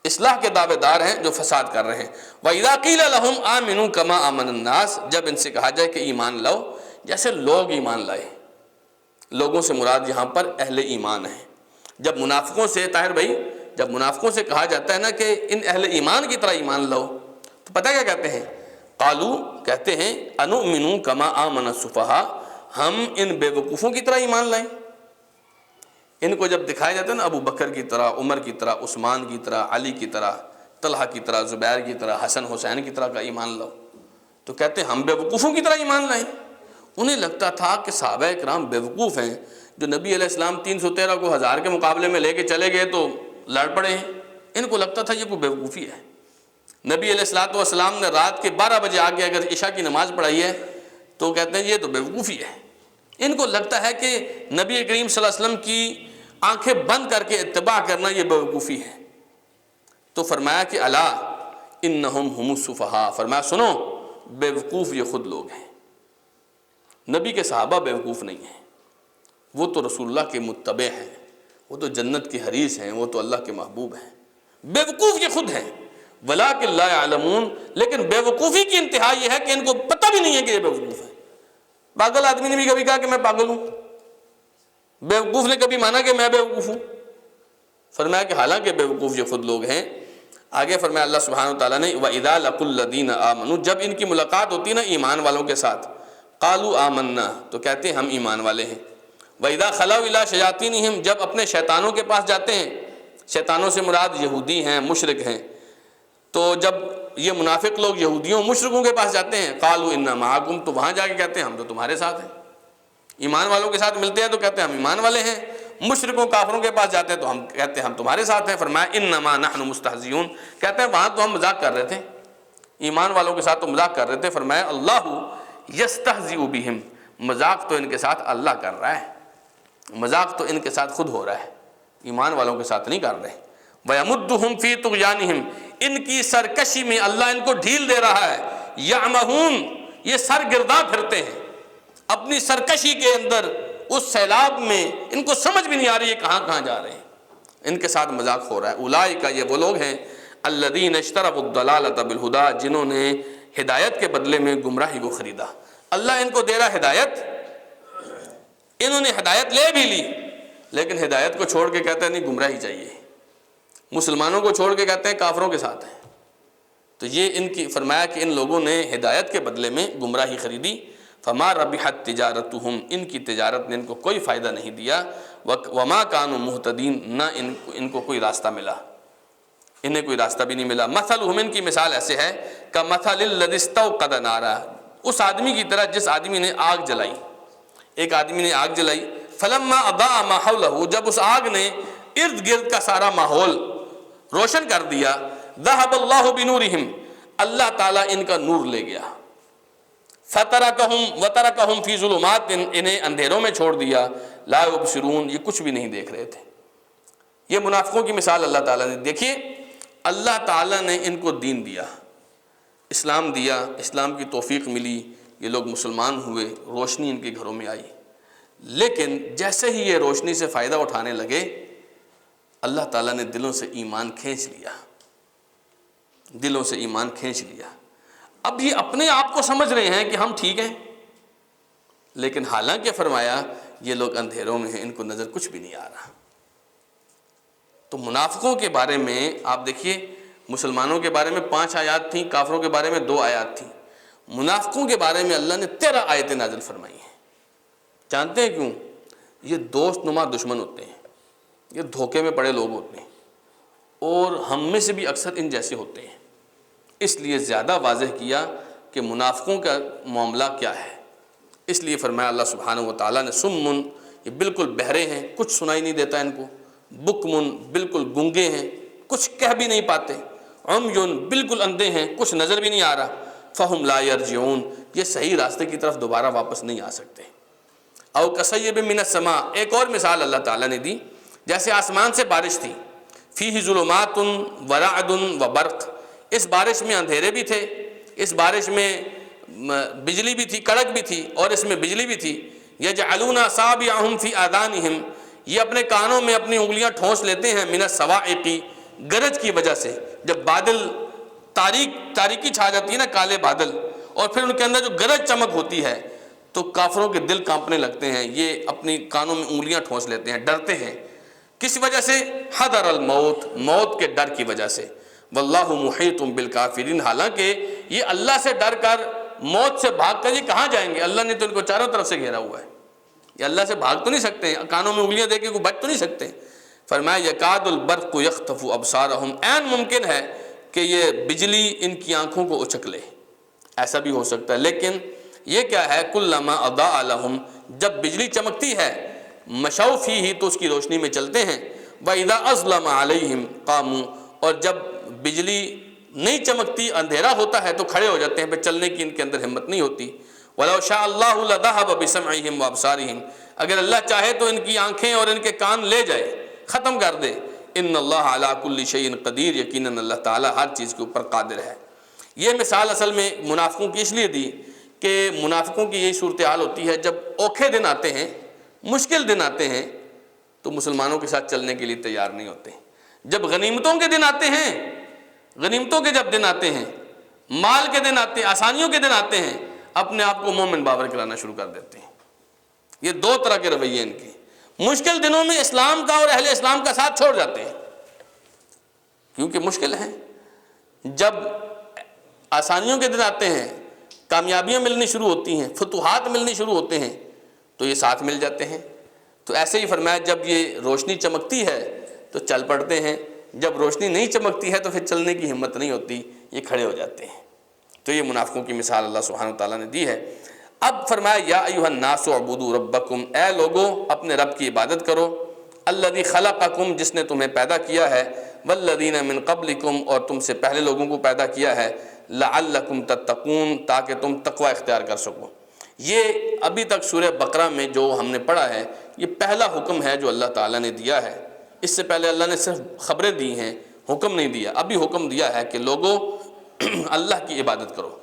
اصلاح کے دعوے دار ہیں جو فساد کر رہے ہیں. وَإِذَا قِيلَ لَهُمْ آمِنُوا كَمَا آمَنَ النَّاسِ، جب ان سے کہا جائے کہ ایمان لاؤ جیسے لوگ ایمان لائے. لوگوں سے مراد یہاں پر اہل ایمان ہیں. جب منافقوں سے، طاہر بھائی، جب منافقوں سے کہا جاتا ہے نا کہ ان اہل ایمان کی طرح ایمان لاؤ، تو پتہ کیا کہتے ہیں؟ قالو، کہتے ہیں انؤمن کما آمن السفہاء، ہم ان بے وقوفوں کی طرح ایمان لائیں. ان کو جب دکھایا جاتا ہے نا ابو بکر کی طرح، عمر کی طرح، عثمان کی طرح، علی کی طرح، طلحہ کی طرح، زبیر کی طرح، حسن حسین کی طرح کا ایمان لاؤ، تو کہتے ہیں ہم بے وقوفوں کی طرح ایمان لائیں. انہیں لگتا تھا کہ صحابہ کرام بے وقوف ہیں، جو نبی علیہ السلام 313 کو 1000 کے مقابلے میں لے کے چلے گئے تو لڑ پڑے ہیں. ان کو لگتا تھا یہ کوئی بے وقوفی ہے. نبی علیہ السلام نے رات کے 12 بجے آ کے اگر عشاء کی نماز پڑھائی ہے تو کہتے ہیں یہ تو بے وقوفی ہے. ان کو لگتا ہے کہ نبی کریم صلی اللہ علیہ وسلم کی آنکھیں بند کر کے اتباع کرنا یہ بے وقوفی ہے. تو فرمایا کہ الا انہم ہم السفہاء، فرمایا سنو، بے وقوف یہ خود لوگ ہیں. نبی کے صحابہ بے وقوف نہیں ہیں، وہ تو رسول اللہ کے متبع ہیں، وہ تو جنت کے حریث ہیں، وہ تو اللہ کے محبوب ہیں. بے وقوف یہ خود ہیں. ولکن لا يعلمون، لیکن بے وقوفی کی انتہا یہ ہے کہ ان کو پتہ بھی نہیں ہے کہ یہ بے وقوف ہے. پاگل آدمی نے بھی کبھی کہا کہ میں پاگل ہوں، بے وقوف نے کبھی مانا کہ میں بے وقوف ہوں. فرمایا کہ حالانکہ بے وقوف یہ خود لوگ ہیں. آگے فرمایا اللہ سبحانہ وتعالیٰ نے وَإِذَا لَقُوا الَّذِينَ آمَنُوا، جب ان کی ملاقات ہوتی ہے نا ایمان والوں کے ساتھ، قالوا آمنا، تو کہتے ہیں ہم ایمان والے ہیں. وَإِذَا خَلَوْا إِلَىٰ شَيَاطِينِهِمْ، جب اپنے شیطانوں کے پاس جاتے ہیں، شیطانوں سے مراد یہودی ہیں، مشرک ہیں، تو جب یہ منافق لوگ یہودیوں مشرکوں کے پاس جاتے ہیں قالوا انا معکم، تو وہاں جا کے کہتے ہیں ہم تو تمہارے ساتھ ہیں۔ ایمان والوں کے ساتھ ملتے ہیں تو کہتے ہیں ہم ایمان والے ہیں، مشرکوں کافروں کے پاس جاتے ہیں تو ہم کہتے ہیں ہم تمہارے ساتھ ہیں۔ فرمایا انما نحن مستہزئون، کہتے ہیں وہاں تو ہم مذاق کر رہے تھے، ایمان والوں کے ساتھ تو مذاق کر رہے تھے۔ فرمایا اللہ یستہزئ بہم، مذاق تو ان کے ساتھ اللہ کر رہا ہے، مذاق تو ان کے ساتھ خود ہو رہا ہے، ایمان والوں کے ساتھ نہیں کر رہے۔ وَيَمُدُّهُمْ فِي طُغْيَانِهِمْ، ان کی سرکشی میں اللہ ان کو ڈھیل دے رہا ہے۔ یعمہون، یہ سرگرداں پھرتے ہیں اپنی سرکشی کے اندر، اس سیلاب میں ان کو سمجھ بھی نہیں آ رہی ہے کہاں کہاں جا رہے ہیں، ان کے ساتھ مذاق ہو رہا ہے۔ اولئک، یہ وہ لوگ ہیں الذین اشتروا الضلالۃ بالہدیٰ، جنہوں نے ہدایت کے بدلے میں گمراہی کو خریدا۔ اللہ ان کو دے رہا ہدایت، انہوں نے ہدایت لے بھی لی لیکن ہدایت کو چھوڑ کے کہتے ہیں نہیں گمراہی چاہیے، مسلمانوں کو چھوڑ کے کہتے ہیں کافروں کے ساتھ ہیں۔ تو یہ ان کی فرمایا کہ ان لوگوں نے ہدایت کے بدلے میں گمراہی خریدی۔ فما ربحت تجارتہم، ان کی تجارت نے ان کو کوئی فائدہ نہیں دیا۔ وما کانوا مہتدین، نہ ان کو کوئی راستہ ملا، انہیں کوئی راستہ بھی نہیں ملا۔ مثلہم، ان کی مثال ایسے ہے کمثل الذی استوقد نارا، اس آدمی کی طرح جس آدمی نے آگ جلائی، ایک آدمی نے آگ جلائی۔ فلما اضاء ما حولہ، جب اس آگ نے ارد گرد کا سارا ماحول روشن کر دیا، ذهب اللہ بنورہم، اللہ تعالیٰ ان کا نور لے گیا۔ فترکہم وترکہم فی ظلمات، انہیں اندھیروں میں چھوڑ دیا، لا یبصرون، یہ کچھ بھی نہیں دیکھ رہے تھے۔ یہ منافقوں کی مثال اللہ تعالیٰ نے، دیکھیے اللہ تعالیٰ نے ان کو دین دیا، اسلام دیا، اسلام کی توفیق ملی، یہ لوگ مسلمان ہوئے، روشنی ان کے گھروں میں آئی، لیکن جیسے ہی یہ روشنی سے فائدہ اٹھانے لگے اللہ تعالیٰ نے دلوں سے ایمان کھینچ لیا، دلوں سے ایمان کھینچ لیا۔ اب یہ اپنے آپ کو سمجھ رہے ہیں کہ ہم ٹھیک ہیں، لیکن حالانکہ فرمایا یہ لوگ اندھیروں میں ہیں، ان کو نظر کچھ بھی نہیں آ رہا۔ تو منافقوں کے بارے میں آپ دیکھیے، مسلمانوں کے بارے میں 5 آیات تھیں، کافروں کے بارے میں 2 آیات تھیں، منافقوں کے بارے میں اللہ نے 13 آیتیں نازل فرمائی ہیں۔ جانتے ہیں کیوں؟ یہ دوست نما دشمن ہوتے ہیں، یہ دھوکے میں پڑے لوگ ہوتے ہیں، اور ہم میں سے بھی اکثر ان جیسے ہوتے ہیں، اس لیے زیادہ واضح کیا کہ منافقوں کا معاملہ کیا ہے۔ اس لیے فرمایا اللہ سبحانہ و تعالیٰ نے سمن، یہ بالکل بہرے ہیں، کچھ سنائی نہیں دیتا ان کو، بکمن، بالکل گنگے ہیں، کچھ کہہ بھی نہیں پاتے، عمیٌ، بالکل اندھے ہیں، کچھ نظر بھی نہیں آ رہا، فہم لا یرجعون، یہ صحیح راستے کی طرف دوبارہ واپس نہیں آ سکتے۔ او کصیب من السماء، ایک اور مثال اللہ تعالیٰ نے دی، جیسے آسمان سے بارش تھی، فیہ ظلمات ورعد وبرق، اس بارش میں اندھیرے بھی تھے، اس بارش میں بجلی بھی تھی، کڑک بھی تھی، اور اس میں بجلی بھی تھی۔ یجعلون اصابعہم فی آذانہم، یہ اپنے کانوں میں اپنی انگلیاں ٹھونس لیتے ہیں، من الصواعق، گرج کی وجہ سے، جب بادل تاریکی چھا جاتی ہے نا، کالے بادل، اور پھر ان کے اندر جو گرج چمک ہوتی ہے تو کافروں کے دل کانپنے لگتے ہیں، یہ اپنی کانوں میں انگلیاں ٹھونس لیتے ہیں، ڈرتے ہیں۔ کس وجہ سے؟ حذر الموت، موت کے ڈر کی وجہ سے۔ واللہ محیط بالکافرین، حالانکہ یہ اللہ سے ڈر کر، موت سے بھاگ کر یہ کہاں جائیں گے؟ اللہ نے تو ان کو چاروں طرف سے گھیرا ہوا ہے، یہ اللہ سے بھاگ تو نہیں سکتے، کانوں میں انگلیاں دے کے کوئی بچ تو نہیں سکتے۔ فرمایا یکاد البرق یخطف ابصارہم، عین ممکن ہے کہ یہ بجلی ان کی آنکھوں کو اچک لے، ایسا بھی ہو سکتا ہے، لیکن یہ کیا ہے؟ کلما اضاء لہم، جب بجلی چمکتی ہے، مشوا فیہ، تو اس کی روشنی میں چلتے ہیں، وَإِذَا أَظْلَمَ عَلَيْهِمْ قَامُوا، اور جب بجلی نہیں چمکتی، اندھیرا ہوتا ہے تو کھڑے ہو جاتے ہیں، پھر چلنے کی ان کے اندر ہمت نہیں ہوتی۔ وَلَوْ شَاءَ اللَّهُ لَذَهَبَ بِسَمْعِهِمْ وَأَبْصَارِهِمْ، اگر اللہ چاہے تو ان کی آنکھیں اور ان کے کان لے جائے، ختم کر دے۔ ان اللہ علی کل شیء قدیر، یقیناً اللہ تعالیٰ ہر چیز کے اوپر قادر ہے۔ یہ مثال اصل میں منافقوں کی اس لیے دی کہ منافقوں کی یہی صورتحال ہوتی ہے، جب اوکھے دن آتے ہیں، مشکل دن آتے ہیں، تو مسلمانوں کے ساتھ چلنے کے لیے تیار نہیں ہوتے۔ جب غنیمتوں کے دن آتے ہیں، غنیمتوں کے جب دن آتے ہیں، مال کے دن آتے ہیں، آسانیوں کے دن آتے ہیں، اپنے آپ کو مومن باور کرانا شروع کر دیتے ہیں۔ یہ 2 طرح کے رویے ان کے، مشکل دنوں میں اسلام کا اور اہل اسلام کا ساتھ چھوڑ جاتے ہیں کیونکہ مشکل ہیں، جب آسانیوں کے دن آتے ہیں، کامیابیاں ملنی شروع ہوتی ہیں، فتوحات ملنی شروع ہوتے ہیں، تو یہ ساتھ مل جاتے ہیں۔ تو ایسے ہی فرمایا جب یہ روشنی چمکتی ہے تو چل پڑتے ہیں، جب روشنی نہیں چمکتی ہے تو پھر چلنے کی ہمت نہیں ہوتی، یہ کھڑے ہو جاتے ہیں۔ تو یہ منافقوں کی مثال اللہ سبحانہ وتعالیٰ نے دی ہے۔ اب فرمایا یا ایھا الناس اعبدوا ربکم، اے لوگو اپنے رب کی عبادت کرو، الذی خلقکم، جس نے تمہیں پیدا کیا ہے، والذین من قبلکم، اور تم سے پہلے لوگوں کو پیدا کیا ہے، لعلکم تتقون، تاکہ تم تقوی اختیار کر سکو۔ یہ ابھی تک سورہ بقرہ میں جو ہم نے پڑھا ہے یہ پہلا حکم ہے جو اللہ تعالیٰ نے دیا ہے۔ اس سے پہلے اللہ نے صرف خبریں دی ہیں، حکم نہیں دیا۔ ابھی حکم دیا ہے کہ لوگوں اللہ کی عبادت کرو،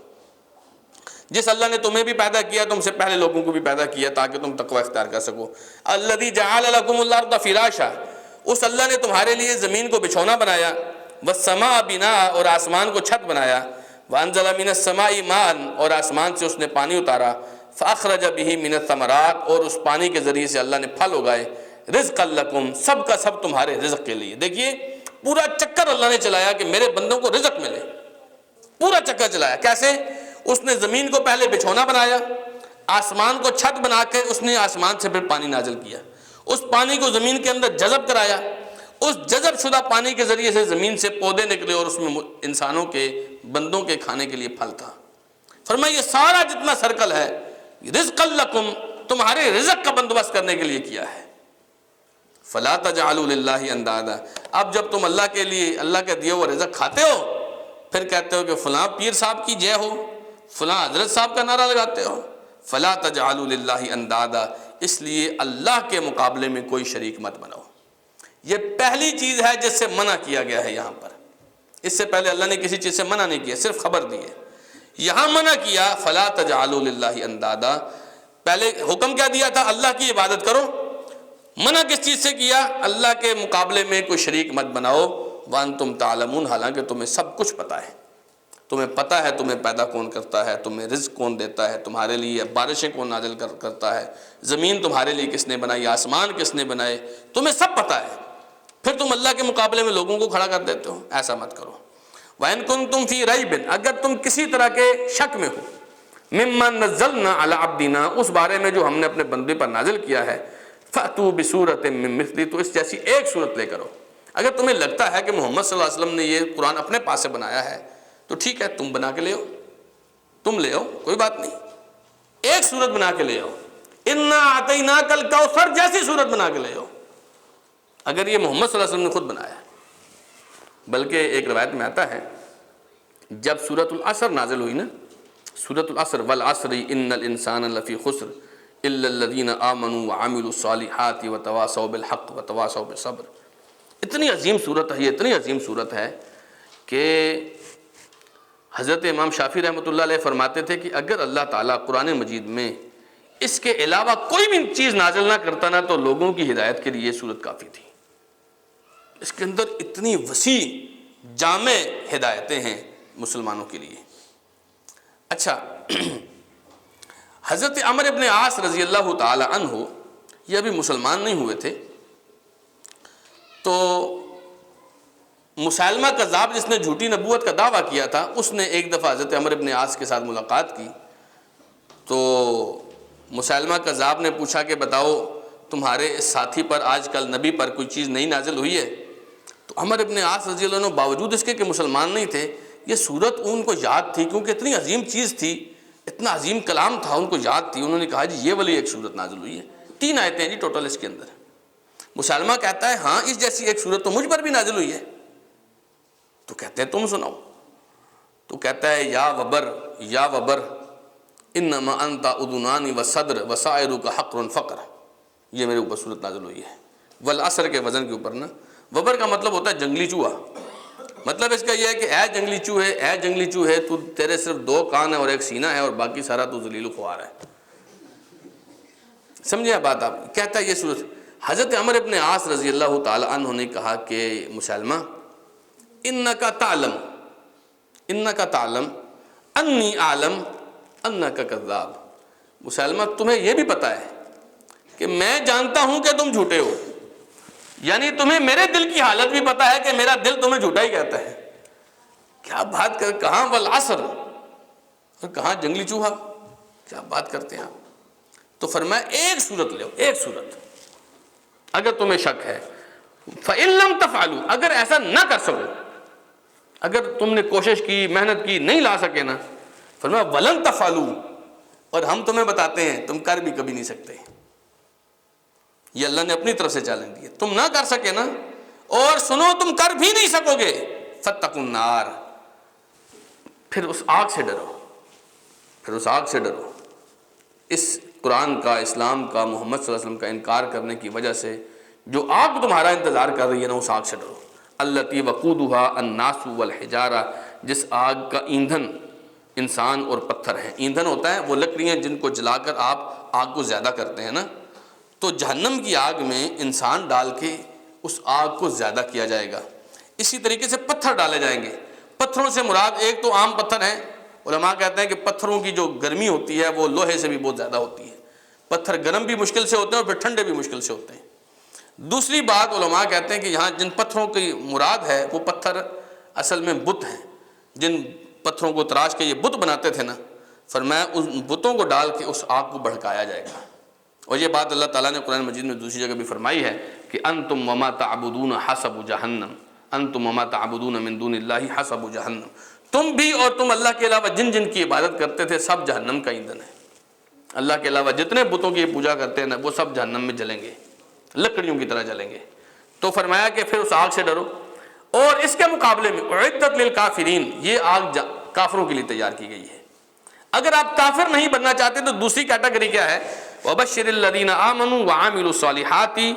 جس اللہ نے تمہیں بھی پیدا کیا تم سے پہلے لوگوں کو بھی پیدا کیا تاکہ تم تقوی اختیار کر سکو۔ الذی جعل لکم الارض فراشا، اس اللہ نے تمہارے لیے زمین کو بچھونا بنایا، والسماء بناء، اور آسمان کو چھت بنایا، وانزل من السماء ماء، اور آسمان سے اس نے پانی اتارا، فاخرج به من الثمرات، اور اس پانی کے ذریعے سے اللہ نے پھل اگائے، رزقا لکم، سب کا سب تمہارے رزق کے لیے۔ دیکھیے پورا چکر اللہ نے چلایا کہ میرے بندوں کو رزق ملے، پورا چکر چلایا۔ کیسے؟ اس نے زمین کو پہلے بچھونا بنایا، آسمان کو چھت بنا کے اس نے آسمان سے پھر پانی نازل کیا، اس پانی کو زمین کے اندر جذب کرایا، اس جذب شدہ پانی کے ذریعے سے زمین سے پودے نکلے اور اس میں انسانوں کے بندوں کے کھانے کے لیے پھل تھا۔ فرمایا یہ سارا جتنا سرکل ہے رزق لکم، تمہارے رزق کا بندوبست کرنے کے لیے کیا ہے۔ فلا تجعلوا للہ اندادا، اب جب تم اللہ کے لیے اللہ کے دیے ہوئے رزق کھاتے ہو پھر کہتے ہو کہ فلاں پیر صاحب کی جے ہو، فلاں حضرت صاحب کا نعرہ لگاتے ہو۔ فلا تجعلوا للہ اندادا، اس لیے اللہ کے مقابلے میں کوئی شریک مت بناؤ۔ یہ پہلی چیز ہے جس سے منع کیا گیا ہے یہاں پر۔ اس سے پہلے اللہ نے کسی چیز سے منع نہیں کیا، صرف خبر دی ہے۔ یہاں منع کیا فلا تجعلوا للہ اندادا، پہلے حکم کیا دیا تھا؟ اللہ کی عبادت کرو۔ منع کس چیز سے کیا؟ اللہ کے مقابلے میں کوئی شریک مت بناؤ، وانتم تعلمون، حالانکہ تمہیں سب کچھ پتہ ہے، تمہیں پتہ ہے تمہیں پیدا کون کرتا ہے، تمہیں رزق کون دیتا ہے، تمہارے لیے بارشیں کون نازل کرتا ہے، زمین تمہارے لیے کس نے بنائی، آسمان کس نے بنائے، تمہیں سب پتہ ہے، پھر تم اللہ کے مقابلے میں لوگوں کو کھڑا کر دیتے ہو۔ ایسا مت کرو۔ وَإِن كُنتُمْ فِي رَيْبٍ، اگر تم کسی طرح کے شک میں ہو، مِمَّا نَزَّلْنَا عَلَىٰ عَبْدِنَا، اس بارے میں جو ہم نے اپنے بندے پر نازل کیا ہے، فَأْتُوا بِسُورَةٍ مِّن مِّثْلِهِ، تو اس جیسی ایک صورت لے کرو۔ اگر تمہیں لگتا ہے کہ محمد صلی اللہ علیہ وسلم نے یہ قرآن اپنے پاس سے بنایا ہے تو ٹھیک ہے، تم بنا کے لے آؤ، تم لے آؤ، کوئی بات نہیں، ایک صورت بنا کے لے آؤ، اِنَّا أَعْطَيْنَاكَ الْكَوْثَرَ جیسی صورت بنا کے لے آؤ، اگر یہ محمد صلی اللہ علیہ وسلم نے خود بنایا ہے۔ بلکہ ایک روایت میں آتا ہے جب سورۃ العصر نازل ہوئی نا، سورۃ العصر والعصر ان الانسان لفی خسر الا الذین آمنوا وعملوا الصالحات وتواصوا بالحق وتواصوا بالصبر، اتنی عظیم صورت ہے، یہ اتنی عظیم صورت ہے کہ حضرت امام شافعی رحمۃ اللہ علیہ فرماتے تھے کہ اگر اللہ تعالیٰ قرآن مجید میں اس کے علاوہ کوئی بھی چیز نازل نہ کرتا نا تو لوگوں کی ہدایت کے لیے یہ صورت کافی تھی۔ اس کے اندر اتنی وسیع جامع ہدایتیں ہیں مسلمانوں کے لیے۔ اچھا، حضرت عمر ابن عاص رضی اللہ تعالی عنہ یہ ابھی مسلمان نہیں ہوئے تھے، تو مسیلمہ کذاب جس نے جھوٹی نبوت کا دعویٰ کیا تھا، اس نے ایک دفعہ حضرت عمر ابن عاص کے ساتھ ملاقات کی، تو مسیلمہ کذاب نے پوچھا کہ بتاؤ تمہارے ساتھی پر آج کل نبی پر کوئی چیز نئی نازل ہوئی ہے؟ تو عمر ابن عاص رضی اللہ عنہ باوجود اس کے کہ مسلمان نہیں تھے، یہ صورت ان کو یاد تھی کیونکہ اتنی عظیم چیز تھی، اتنا عظیم کلام تھا، ان کو یاد تھی۔ انہوں نے کہا جی یہ والی ایک صورت نازل ہوئی ہے، 3 آیتیں ہیں جی ٹوٹل اس کے اندر۔ مسلمہ کہتا ہے ہاں اس جیسی ایک صورت تو مجھ پر بھی نازل ہوئی ہے۔ تو کہتے ہیں تم سناؤ؟ تو کہتا ہے یا وبر انما انت اذنان وصدر وسائرک حقر فقر، یہ میرے اوپر صورت نازل ہوئی ہے۔ والعصر کے وزن کے اوپر نا، وبر کا مطلب ہوتا ہے جنگلی چوہا، مطلب اس کا یہ ہے کہ اے جنگلی چوہے تو تیرے صرف 2 کان ہیں اور 1 سینہ ہے اور باقی سارا تو ذلیل و خوار ہے۔ سمجھے بات آپ؟ کہتا ہے یہ صورت۔ حضرت عمر ابن عاص رضی اللہ تعالی عنہ نے کہا کہ مسلمہ انکا تعلم انی اعلم انکا کذاب، مسلمہ تمہیں یہ بھی پتا ہے کہ میں جانتا ہوں کہ تم جھوٹے ہو، یعنی تمہیں میرے دل کی حالت بھی پتا ہے کہ میرا دل تمہیں جھوٹا ہی کہتا ہے۔ کیا بات کر، کہاں والعصر اور کہاں جنگلی چوہا، کیا بات کرتے ہیں آپ؟ تو فرمایا ایک صورت لے، ایک صورت اگر تمہیں شک ہے۔ فَإِن لَمْ تَفْعَلُوا، اگر ایسا نہ کر سکو، اگر تم نے کوشش کی، محنت کی، نہیں لا سکے نا، فرمایا وَلَن تَفْعَلُوا، اور ہم تمہیں بتاتے ہیں تم کر بھی کبھی نہیں سکتے. یہ اللہ نے اپنی طرف سے چیلنج دیا، تم نہ کر سکے نا، اور سنو تم کر بھی نہیں سکو گے، فَاتَّقُوا النَّارَ، پھر اس آگ سے ڈرو، پھر اس آگ سے ڈرو. اس قرآن کا، اسلام کا، محمد صلی اللہ علیہ وسلم کا انکار کرنے کی وجہ سے جو آگ تمہارا انتظار کر رہی ہے نا، اس آگ سے ڈرو. التی وقودها الناس والحجارہ، جس آگ کا ایندھن انسان اور پتھر ہیں. ایندھن ہوتا ہے وہ لکڑیاں جن کو جلا کر آپ آگ کو زیادہ کرتے ہیں نا، تو جہنم کی آگ میں انسان ڈال کے اس آگ کو زیادہ کیا جائے گا. اسی طریقے سے پتھر ڈالے جائیں گے. پتھروں سے مراد ایک تو عام پتھر ہیں، علماء کہتے ہیں کہ پتھروں کی جو گرمی ہوتی ہے وہ لوہے سے بھی بہت زیادہ ہوتی ہے. پتھر گرم بھی مشکل سے ہوتے ہیں اور پھر ٹھنڈے بھی مشکل سے ہوتے ہیں. دوسری بات علماء کہتے ہیں کہ یہاں جن پتھروں کی مراد ہے وہ پتھر اصل میں بت ہیں. جن پتھروں کو تراش کے یہ بت بناتے تھے نا، فرمایا ان بتوں کو ڈال کے اس آگ کو بھڑکایا جائے گا. اور یہ بات اللہ تعالیٰ نے قرآن مجید میں دوسری جگہ بھی فرمائی ہے کہ انتم وما تعبدون حسب جہنم، انتم وما تعبدون من دون اللہ حسب جہنم، تم بھی اور تم اللہ کے علاوہ جن جن کی عبادت کرتے تھے سب جہنم کا ایندھن ہے. اللہ کے علاوہ جتنے بتوں کی پوجا کرتے ہیں نا وہ سب جہنم میں جلیں گے، لکڑیوں کی طرح جلیں گے. تو فرمایا کہ پھر اس آگ سے ڈرو. اور اس کے مقابلے میں اعدت للکافرین، یہ آگ کافروں کے لیے تیار کی گئی ہے. اگر آپ کافر نہیں بننا چاہتے تو دوسری کیٹیگری کیا ہے؟ وَبَشِّرِ الَّذِينَ آمَنُوا وَعَمِلُوا الصَّالِحَاتِ،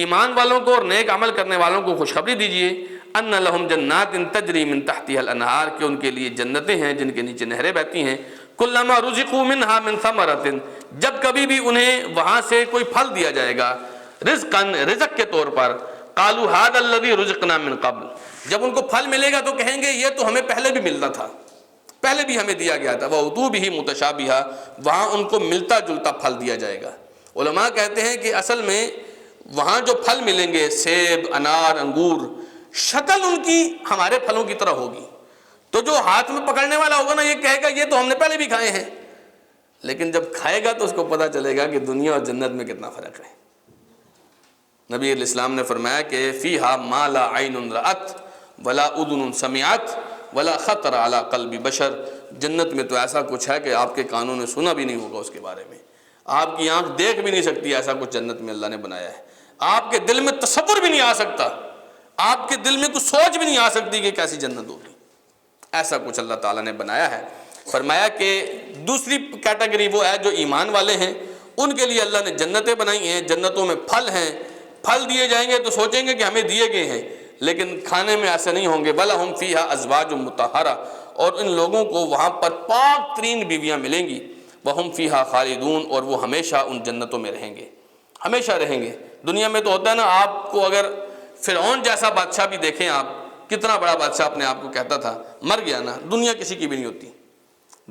ایمان والوں کو اور نیک عمل کرنے والوں کو خوشخبری دیجیے. ان لہم جنات تجری من تحتها الانہار، کہ ان کے لیے جنتیں ہیں جن کے نیچے نہریں بہتی ہیں. کلما رزقوا منها من ثمرۃ، جب کبھی بھی انہیں وہاں سے کوئی پھل دیا جائے گا، رزقاً، رزق کے طور پر، قالوا هذا الذي رزقنا من قبل، جب ان کو پھل ملے گا تو کہیں گے یہ تو ہمیں پہلے بھی ملتا تھا، پہلے بھی ہمیں دیا گیا تھا. وَأُوتُوا بِهِ مُتَشَابِهًا، وہاں ان کو ملتا جلتا پھل دیا جائے گا. علماء کہتے ہیں کہ اصل میں وہاں جو پھل ملیں گے، سیب، انار، انگور، شکل ان کی ہمارے پھلوں کی طرح ہوگی. تو جو ہاتھ میں پکڑنے والا ہوگا نا یہ کہے گا یہ تو ہم نے پہلے بھی کھائے ہیں، لیکن جب کھائے گا تو اس کو پتہ چلے گا کہ دنیا اور جنت میں کتنا فرق ہے. نبی علیہ السلام نے فرمایا کہ فیہا ما لا عین رأت ولا اذن سمعت ولا خطر علی قلب بشر، جنت میں تو ایسا کچھ ہے کہ آپ کے کانوں نے سنا بھی نہیں ہوگا اس کے بارے میں، آپ کی آنکھ دیکھ بھی نہیں سکتی، ایسا کچھ جنت میں اللہ نے بنایا ہے. آپ کے دل میں تصور بھی نہیں آ سکتا، آپ کے دل میں کچھ سوچ بھی نہیں آ سکتی کہ کیسی جنت ہوگی. ایسا کچھ اللہ تعالیٰ نے بنایا ہے. فرمایا کہ دوسری کیٹیگری وہ ہے جو ایمان والے ہیں، ان کے لیے اللہ نے جنتیں بنائی ہیں، جنتوں میں پھل ہیں، پھل دیے جائیں گے تو سوچیں گے کہ ہمیں دیے گئے ہیں، لیکن کھانے میں ایسے نہیں ہوں گے. وَلَهُمْ فِيهَا أَزْوَاجٌ مُطَهَّرَةٌ، اور ان لوگوں کو وہاں پر پاک ترین بیویاں ملیں گی. وَهُمْ فِيهَا خَالِدُونَ، اور وہ ہمیشہ ان جنتوں میں رہیں گے، ہمیشہ رہیں گے. دنیا میں تو ہوتا ہے نا، آپ کو اگر فرعون جیسا بادشاہ بھی دیکھیں، آپ کتنا بڑا بادشاہ اپنے آپ کو کہتا تھا، مر گیا نا، دنیا کسی کی بھی نہیں ہوتی.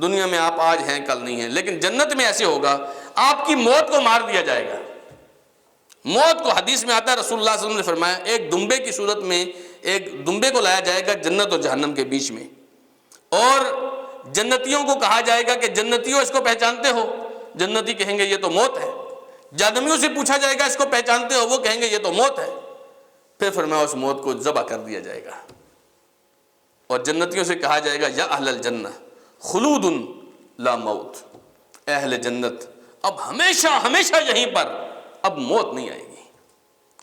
دنیا میں آپ آج ہیں کل نہیں ہیں، لیکن جنت میں ایسے ہوگا آپ کی موت کو مار دیا جائے گا. موت کو حدیث میں آتا ہے، رسول اللہ صلی اللہ علیہ وسلم نے فرمایا ایک دمبے کی صورت میں ایک دمبے کو لایا جائے گا جنت اور جہنم کے بیچ میں، اور جنتیوں کو کہا جائے گا کہ جنتیوں اس کو پہچانتے ہو؟ جنتی کہیں گے یہ تو موت ہے. جہنمیوں سے پوچھا جائے گا اس کو پہچانتے ہو؟ وہ کہیں گے یہ تو موت ہے. پھر فرمایا اس موت کو ذبح کر دیا جائے گا، اور جنتیوں سے کہا جائے گا یا اہل الجنہ خلود لا موت، اہل جنت اب ہمیشہ ہمیشہ یہیں پر، اب موت نہیں آئے گی.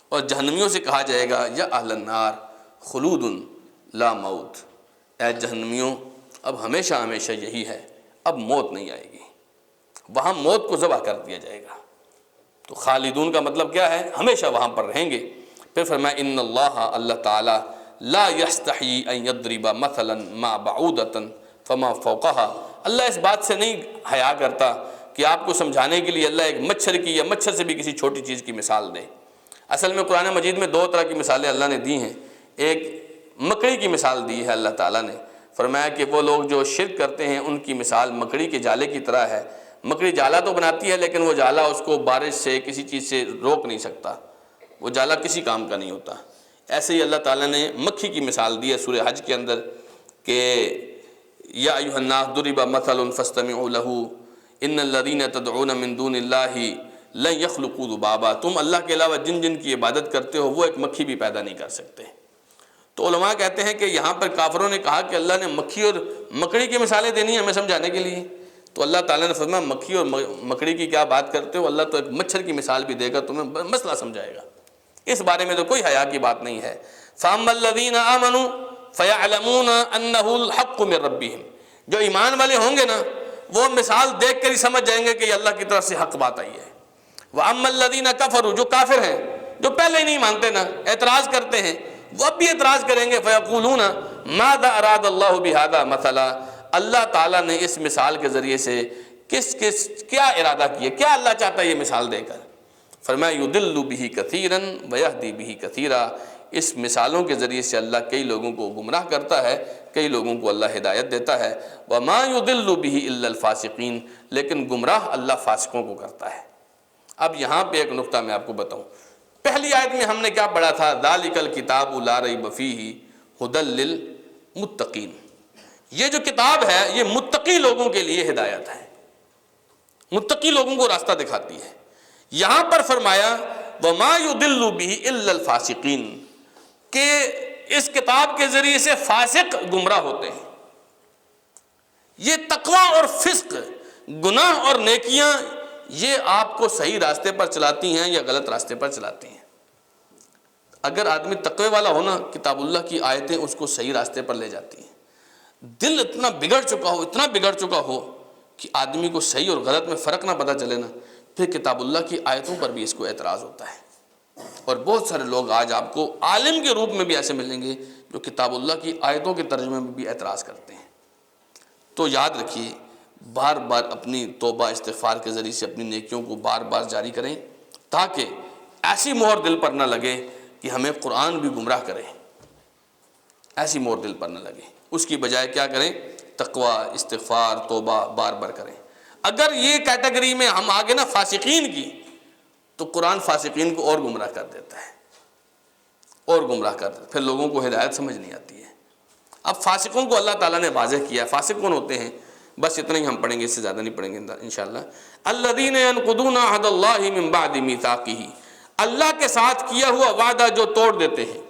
اور جہنمیوں سے کہا جائے گا یا اہل النار خلود لا موت، اے جہنمیوں اب ہمیشہ ہمیشہ یہی ہے، اب موت نہیں آئے گی. وہاں موت کو ذبح کر دیا جائے گا. تو خالدون کا مطلب کیا ہے؟ ہمیشہ وہاں پر رہیں گے. پھر فرمایا ان اللہ، اللہ تعالیٰ، لا یستحی ان یضرب مثلا ما بعودۃ فما فوقها، اللہ اس بات سے نہیں حیا کرتا کہ آپ کو سمجھانے کے لیے اللہ ایک مچھر کی یا مچھر سے بھی کسی چھوٹی چیز کی مثال دے. اصل میں قرآن مجید میں دو طرح کی مثالیں اللہ نے دی ہیں. ایک مکڑی کی مثال دی ہے اللہ تعالیٰ نے، فرمایا کہ وہ لوگ جو شرک کرتے ہیں ان کی مثال مکڑی کے جالے کی طرح ہے. مکڑی جالا تو بناتی ہے لیکن وہ جالا اس کو بارش سے کسی چیز سے روک نہیں سکتا، وہ جالا کسی کام کا نہیں ہوتا. ایسے ہی اللہ تعالیٰ نے مکھی کی مثال دی ہے سورہ حج کے اندر کہ یا ایھا الناس ضرب مثل فاستمعوا له ان الذين تدعون من دون الله لن یخلقوا ذبابا، تم اللہ کے علاوہ جن جن کی عبادت کرتے ہو وہ ایک مکھی بھی پیدا نہیں کر سکتے۔ تو علماء کہتے ہیں کہ یہاں پر کافروں نے کہا کہ اللہ نے مکھی اور مکڑی کی مثالیں دینی ہیں ہمیں سمجھانے کے لیے، تو اللہ تعالیٰ نے فرمایا مکھی اور مکڑی کی کیا بات کرتے ہو، اللہ تو ایک مچھر کی مثال بھی دے گا، تمہیں مسئلہ سمجھائے گا، اس بارے میں تو کوئی حیا کی بات نہیں ہے۔ فَأَمَّا الَّذِينَ آمَنُوا فَيَعْلَمُونَ أَنَّهُ الْحَقُّ مِنْ رَبِّهِمْ، جو ایمان والے ہوں گے نا وہ مثال دیکھ کر ہی سمجھ جائیں گے کہ یہ اللہ کی طرف سے حق بات آئی ہے۔ وَأَمَّا الَّذِينَ كَفَرُوا، جو کافر ہیں، جو پہلے ہی نہیں مانتے نا، اعتراض کرتے ہیں، وہ اب بھی اعتراض کریں گے، فَيَقُولُونَ مَاذَا أَرَادَ اللَّهُ بِهَذَا مَثَلًا، اللہ تعالیٰ نے اس مثال کے ذریعے سے کیا ارادہ کیا، کیا اللہ چاہتا ہے یہ مثال دے کر؟ فرمایا يُضِلُّ بِهِ كَثِيرًا وَيَهْدِي بِهِ كَثِيرًا، اس مثالوں کے ذریعے سے اللہ کئی لوگوں کو گمراہ کرتا ہے، کئی لوگوں کو اللہ ہدایت دیتا ہے۔ وَمَا يُضِلُّ بِهِ إِلَّا الْفَاسِقِينَ، لیکن گمراہ اللہ فاسقوں کو کرتا ہے۔ اب یہاں پہ ایک نقطہ میں آپ کو بتاؤں، پہلی آیت میں ہم نے کیا پڑھا تھا؟ ذَلِكَ الْكِتَابُ لَا رَيْبَ فِيهِ هُدًى لِّلْمُتَّقِينَ، یہ جو کتاب ہے یہ متقی لوگوں کے لیے ہدایت ہے، متقی لوگوں کو راستہ دکھاتی ہے۔ یہاں پر فرمایا وَمَا يُضِلُّ بِهِ إِلَّا الْفَاسِقِينَ، کہ اس کتاب کے ذریعے سے فاسق گمراہ ہوتے ہیں۔ یہ تقوی اور فسق، گناہ اور نیکیاں، یہ آپ کو صحیح راستے پر چلاتی ہیں یا غلط راستے پر چلاتی ہیں۔ اگر آدمی تقوی والا ہو نا، کتاب اللہ کی آیتیں اس کو صحیح راستے پر لے جاتی ہیں۔ دل اتنا بگڑ چکا ہو، اتنا بگڑ چکا ہو کہ آدمی کو صحیح اور غلط میں فرق نہ پتہ چلے نا، پھر کتاب اللہ کی آیتوں پر بھی اس کو اعتراض ہوتا ہے۔ اور بہت سارے لوگ آج آپ کو عالم کے روپ میں بھی ایسے ملیں گے جو کتاب اللہ کی آیتوں کے ترجمے میں بھی اعتراض کرتے ہیں۔ تو یاد رکھیے، بار بار اپنی توبہ استغفار کے ذریعے سے اپنی نیکیوں کو بار بار جاری کریں، تاکہ ایسی مہر دل پر نہ لگے کہ ہمیں قرآن بھی گمراہ کرے، ایسی مہر دل پر نہ لگے۔ اس کی بجائے کیا کریں؟ تقوی، استغفار، توبہ بار بار کریں۔ اگر یہ کیٹیگری میں ہم آگے نا فاسقین کی، تو قرآن فاسقین کو اور گمراہ کر دیتا ہے، اور گمراہ کر دیتا ہے، پھر لوگوں کو ہدایت سمجھ نہیں آتی ہے۔ اب فاسقوں کو اللہ تعالیٰ نے واضح کیا ہے، فاسق کون ہوتے ہیں؟ بس اتنا ہی ہم پڑھیں گے، اس سے زیادہ نہیں پڑھیں گے انشاءاللہ۔ الذین ینقضون عہد اللہ من بعد میثاقہ، اللہ کے ساتھ کیا ہوا وعدہ جو توڑ دیتے ہیں،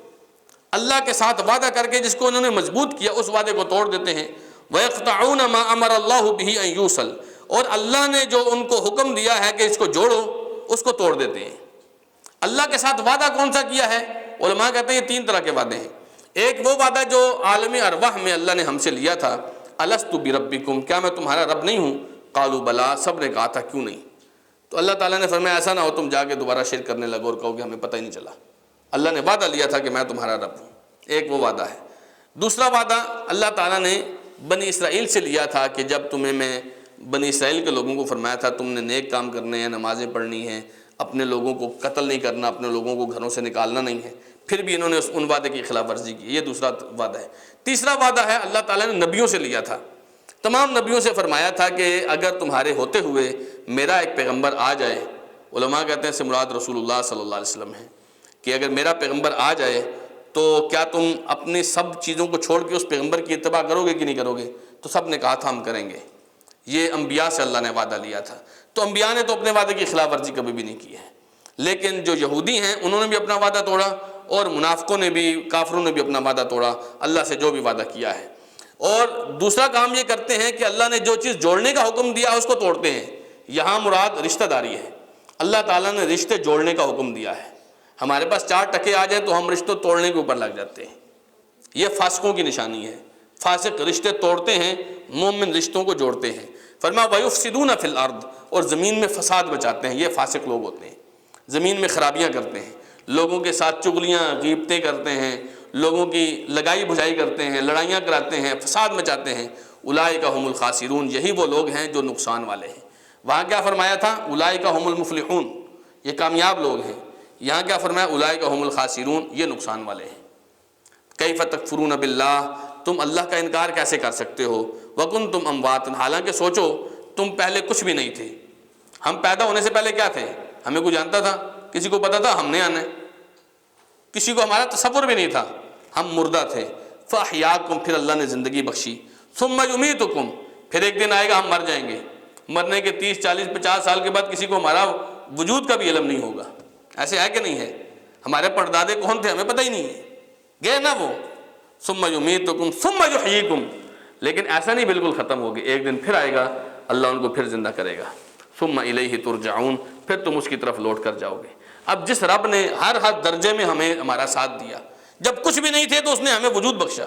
اللہ کے ساتھ وعدہ کر کے جس کو انہوں نے مضبوط کیا اس وعدے کو توڑ دیتے ہیں۔ وَيَقْطَعُونَ مَا أَمَرَ اللَّهُ بِهِ أَن يُوصَلَ، اور اللہ نے جو ان کو حکم دیا ہے کہ اس کو جوڑو، اس کو توڑ دیتے ہیں۔ اللہ کے ساتھ وعدہ کون سا کیا ہے؟ علماء کہتے ہیں یہ تین طرح کے وعدے ہیں۔ ایک وہ وعدہ جو عالم ارواح میں اللہ نے ہم سے لیا تھا، أَلَسْتُ بِرَبِّكُمْ، کیا میں تمہارا رب نہیں ہوں؟ قالوا بلا، سب نے کہا تھا کیوں نہیں۔ تو اللہ تعالیٰ نے فرمایا ایسا نہ ہو تم جا کے دوبارہ شرک کرنے لگو اور کہو کہ ہمیں پتہ ہی نہیں چلا، اللہ نے وعدہ لیا تھا کہ میں تمہارا رب ہوں۔ ایک وہ وعدہ ہے۔ دوسرا وعدہ اللہ تعالیٰ نے بنی اسرائیل سے لیا تھا کہ جب تمہیں میں بنی اسرائیل کے لوگوں کو فرمایا تھا تم نے نیک کام کرنے ہیں، نمازیں پڑھنی ہیں، اپنے لوگوں کو قتل نہیں کرنا، اپنے لوگوں کو گھروں سے نکالنا نہیں ہے، پھر بھی انہوں نے ان وعدے کی خلاف ورزی کی۔ یہ دوسرا وعدہ ہے۔ تیسرا وعدہ ہے اللہ تعالیٰ نے نبیوں سے لیا تھا، تمام نبیوں سے فرمایا تھا کہ اگر تمہارے ہوتے ہوئے میرا ایک پیغمبر آ جائے، علماء کہتے ہیں اس سے مراد رسول اللہ صلی اللہ علیہ وسلم ہے، کہ اگر میرا پیغمبر آ جائے تو کیا تم اپنی سب چیزوں کو چھوڑ کے اس پیغمبر کی اتباع کرو گے کہ نہیں کرو گے؟ تو سب نے کہا تھا ہم کریں گے۔ یہ انبیاء سے اللہ نے وعدہ لیا تھا۔ تو انبیاء نے تو اپنے وعدے کی خلاف ورزی کبھی بھی نہیں کی ہے، لیکن جو یہودی ہیں انہوں نے بھی اپنا وعدہ توڑا، اور منافقوں نے بھی، کافروں نے بھی اپنا وعدہ توڑا اللہ سے جو بھی وعدہ کیا ہے۔ اور دوسرا کام یہ کرتے ہیں کہ اللہ نے جو چیز جوڑنے کا حکم دیا اس کو توڑتے ہیں۔ یہاں مراد رشتہ داری ہے، اللہ تعالیٰ نے رشتے جوڑنے کا حکم دیا ہے۔ ہمارے پاس 4 ٹکے آ جائیں تو ہم رشتوں توڑنے کے اوپر لگ جاتے ہیں، یہ فاسقوں کی نشانی ہے۔ فاسق رشتے توڑتے ہیں، مومن رشتوں کو جوڑتے ہیں۔ فرمایا وَيُفْسِدُونَ فِي الْأَرْضِ، اور زمین میں فساد بچاتے ہیں۔ یہ فاسق لوگ ہوتے ہیں، زمین میں خرابیاں کرتے ہیں، لوگوں کے ساتھ چغلیاں غیبتیں کرتے ہیں، لوگوں کی لگائی بجھائی کرتے ہیں، لڑائیاں کراتے ہیں، فساد مچاتے ہیں۔ اولئک هم الخاسرون، یہی وہ لوگ ہیں جو نقصان والے ہیں۔ وہاں کیا فرمایا تھا؟ اولئک هم المفلحون، یہ کامیاب لوگ ہیں۔ یہاں کیا فرمایا؟ اولئک هم الخاسرون، یہ نقصان والے ہیں۔ کیف تکفرون باللہ، تم اللہ کا انکار کیسے کر سکتے ہو؟ وکنتم امواتا، حالانکہ سوچو تم پہلے کچھ بھی نہیں تھے۔ ہم پیدا ہونے سے پہلے کیا تھے؟ ہمیں کوئی جانتا تھا؟ کسی کو پتا تھا ہم نے آنا ہے؟ کسی کو ہمارا تصور بھی نہیں تھا، ہم مردہ تھے۔ فاحیاکم، پھر اللہ نے زندگی بخشی۔ ثم یمیتکم، پھر ایک دن آئے گا ہم مر جائیں گے۔ مرنے کے 30 40 50 سال کے بعد کسی کو ہمارا وجود کا بھی علم نہیں ہوگا. ایسے ہے کہ نہیں ہے؟ ہمارے پردادے کون تھے ہمیں پتہ ہی نہیں ہے، گئے نا وہ. ثم یمیتکم ثم یحییکم، لیکن ایسا نہیں بالکل ختم ہوگی، ایک دن پھر آئے گا، اللہ ان کو پھر زندہ کرے گا. ثم الیہ ترجعون، پھر تم اس کی طرف لوٹ کر جاؤ گے. اب جس رب نے ہر درجے میں ہمیں ہمارا ساتھ دیا، جب کچھ بھی نہیں تھے تو اس نے ہمیں وجود بخشا،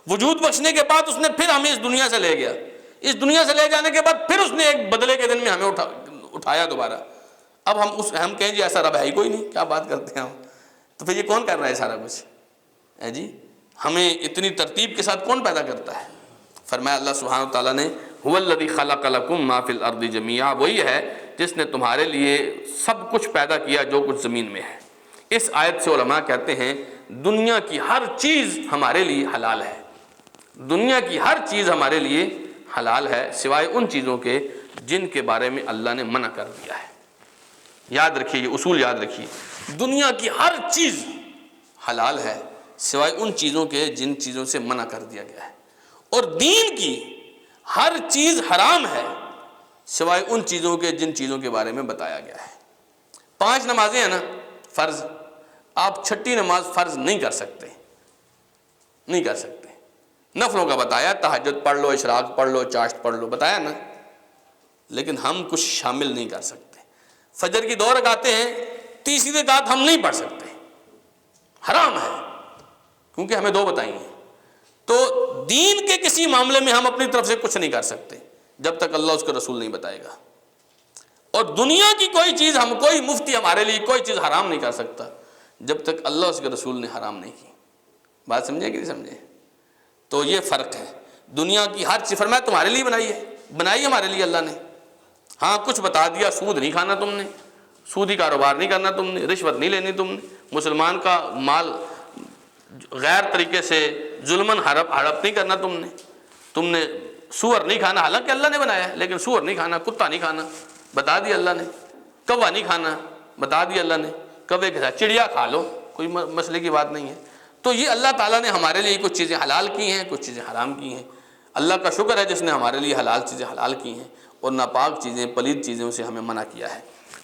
وجود بخشنے کے بعد اس نے پھر ہمیں اس دنیا سے لے گیا، اس دنیا سے لے جانے کے بعد پھر اس نے ایک بدلے کے دن میں ہمیں اٹھایا دوبارہ. اب ہم کہیں جی ایسا رب ہے ہی کوئی نہیں، کیا بات کرتے ہیں ہم؟ تو پھر یہ کون کر رہا ہے سارا کچھ ہے جی؟ ہمیں اتنی ترتیب کے ساتھ کون پیدا کرتا ہے؟ فرمایا اللہ سبحانہ و تعالیٰ نے هو الذی خلق لکم ما فی الارض جمیعا، وہی ہے جس نے تمہارے لیے سب کچھ پیدا کیا جو کچھ زمین میں ہے. اس آیت سے علماء کہتے ہیں دنیا کی ہر چیز ہمارے لیے حلال ہے، دنیا کی ہر چیز ہمارے لیے حلال ہے سوائے ان چیزوں کے جن کے بارے میں اللہ نے منع کر دیا ہے. یاد رکھیے، یہ اصول یاد رکھیے، دنیا کی ہر چیز حلال ہے سوائے ان چیزوں کے جن چیزوں سے منع کر دیا گیا ہے، اور دین کی ہر چیز حرام ہے سوائے ان چیزوں کے جن چیزوں کے بارے میں بتایا گیا ہے. 5 نمازیں ہیں نا فرض، آپ 6ٹھی نماز فرض نہیں کر سکتے، نہیں کر سکتے. نفلوں کا بتایا، تہجد پڑھ لو، اشراق پڑھ لو، چاشت پڑھ لو، بتایا نا، لیکن ہم کچھ شامل نہیں کر سکتے. فجر کی 2 رکعتیں ہیں، تیسری رکعت ہم نہیں پڑھ سکتے، حرام ہے، کیونکہ ہمیں 2 بتائی ہیں. تو دین کے کسی معاملے میں ہم اپنی طرف سے کچھ نہیں کر سکتے جب تک اللہ اس کا رسول نہیں بتائے گا. اور دنیا کی کوئی چیز کوئی مفتی ہمارے لیے کوئی چیز حرام نہیں کر سکتا جب تک اللہ اس کے رسول نے حرام نہیں کی. بات سمجھے کہ نہیں سمجھے؟ تو یہ فرق ہے. دنیا کی ہر چیز فرمایا تمہارے لیے بنائی ہمارے لیے اللہ نے. ہاں کچھ بتا دیا، سود نہیں کھانا تم نے، سودی کاروبار نہیں کرنا تم نے، رشوت نہیں لینی تم نے، مسلمان کا مال غیر طریقے سے ظلماً ہڑپ نہیں کرنا تم نے سور نہیں کھانا، حالانکہ اللہ نے بنایا ہے، لیکن سور نہیں کھانا، کتا نہیں کھانا بتا دیا اللہ نے، کوا نہیں کھانا بتا دیا اللہ نے، کوے کے ساتھ چڑیا کھا لو، کوئی مسئلے کی بات نہیں ہے. تو یہ اللہ تعالیٰ نے ہمارے لیے کچھ چیزیں حلال کی ہیں، کچھ چیزیں حرام کی ہیں. اللہ کا شکر ہے جس نے ہمارے لیے حلال چیزیں حلال کی ہیں اور ناپاک چیزیں پلید چیزوں سے ہمیں منع کیا ہے.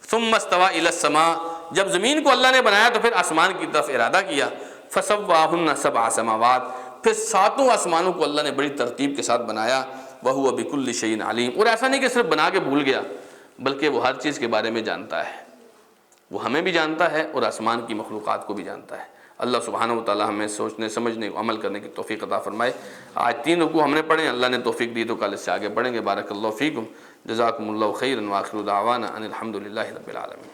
ثم استوى الى السماء، جب زمین کو اللہ نے بنایا تو پھر آسمان کی طرف ارادہ کیا. فسواهن 7 سماوات، پھر 7 آسمانوں کو اللہ نے بڑی ترتیب کے ساتھ بنایا. وهو بكل شيء عليم، اور ایسا نہیں کہ صرف بنا کے بھول گیا، بلکہ وہ ہر چیز کے بارے میں جانتا ہے، وہ ہمیں بھی جانتا ہے اور آسمان کی مخلوقات کو بھی جانتا ہے. اللہ سبحانہ و تعالی ہمیں سوچنے سمجھنے کو عمل کرنے کی توفیق عطا فرمائے. آج 3 رکوع ہم نے پڑھے، اللہ نے توفیق دی تو کل اس سے آگے پڑھیں گے. بارک اللہ فیکم، جزاکم اللہ خیرا، وآخر دعوانا ان الحمد للہ رب العالمین.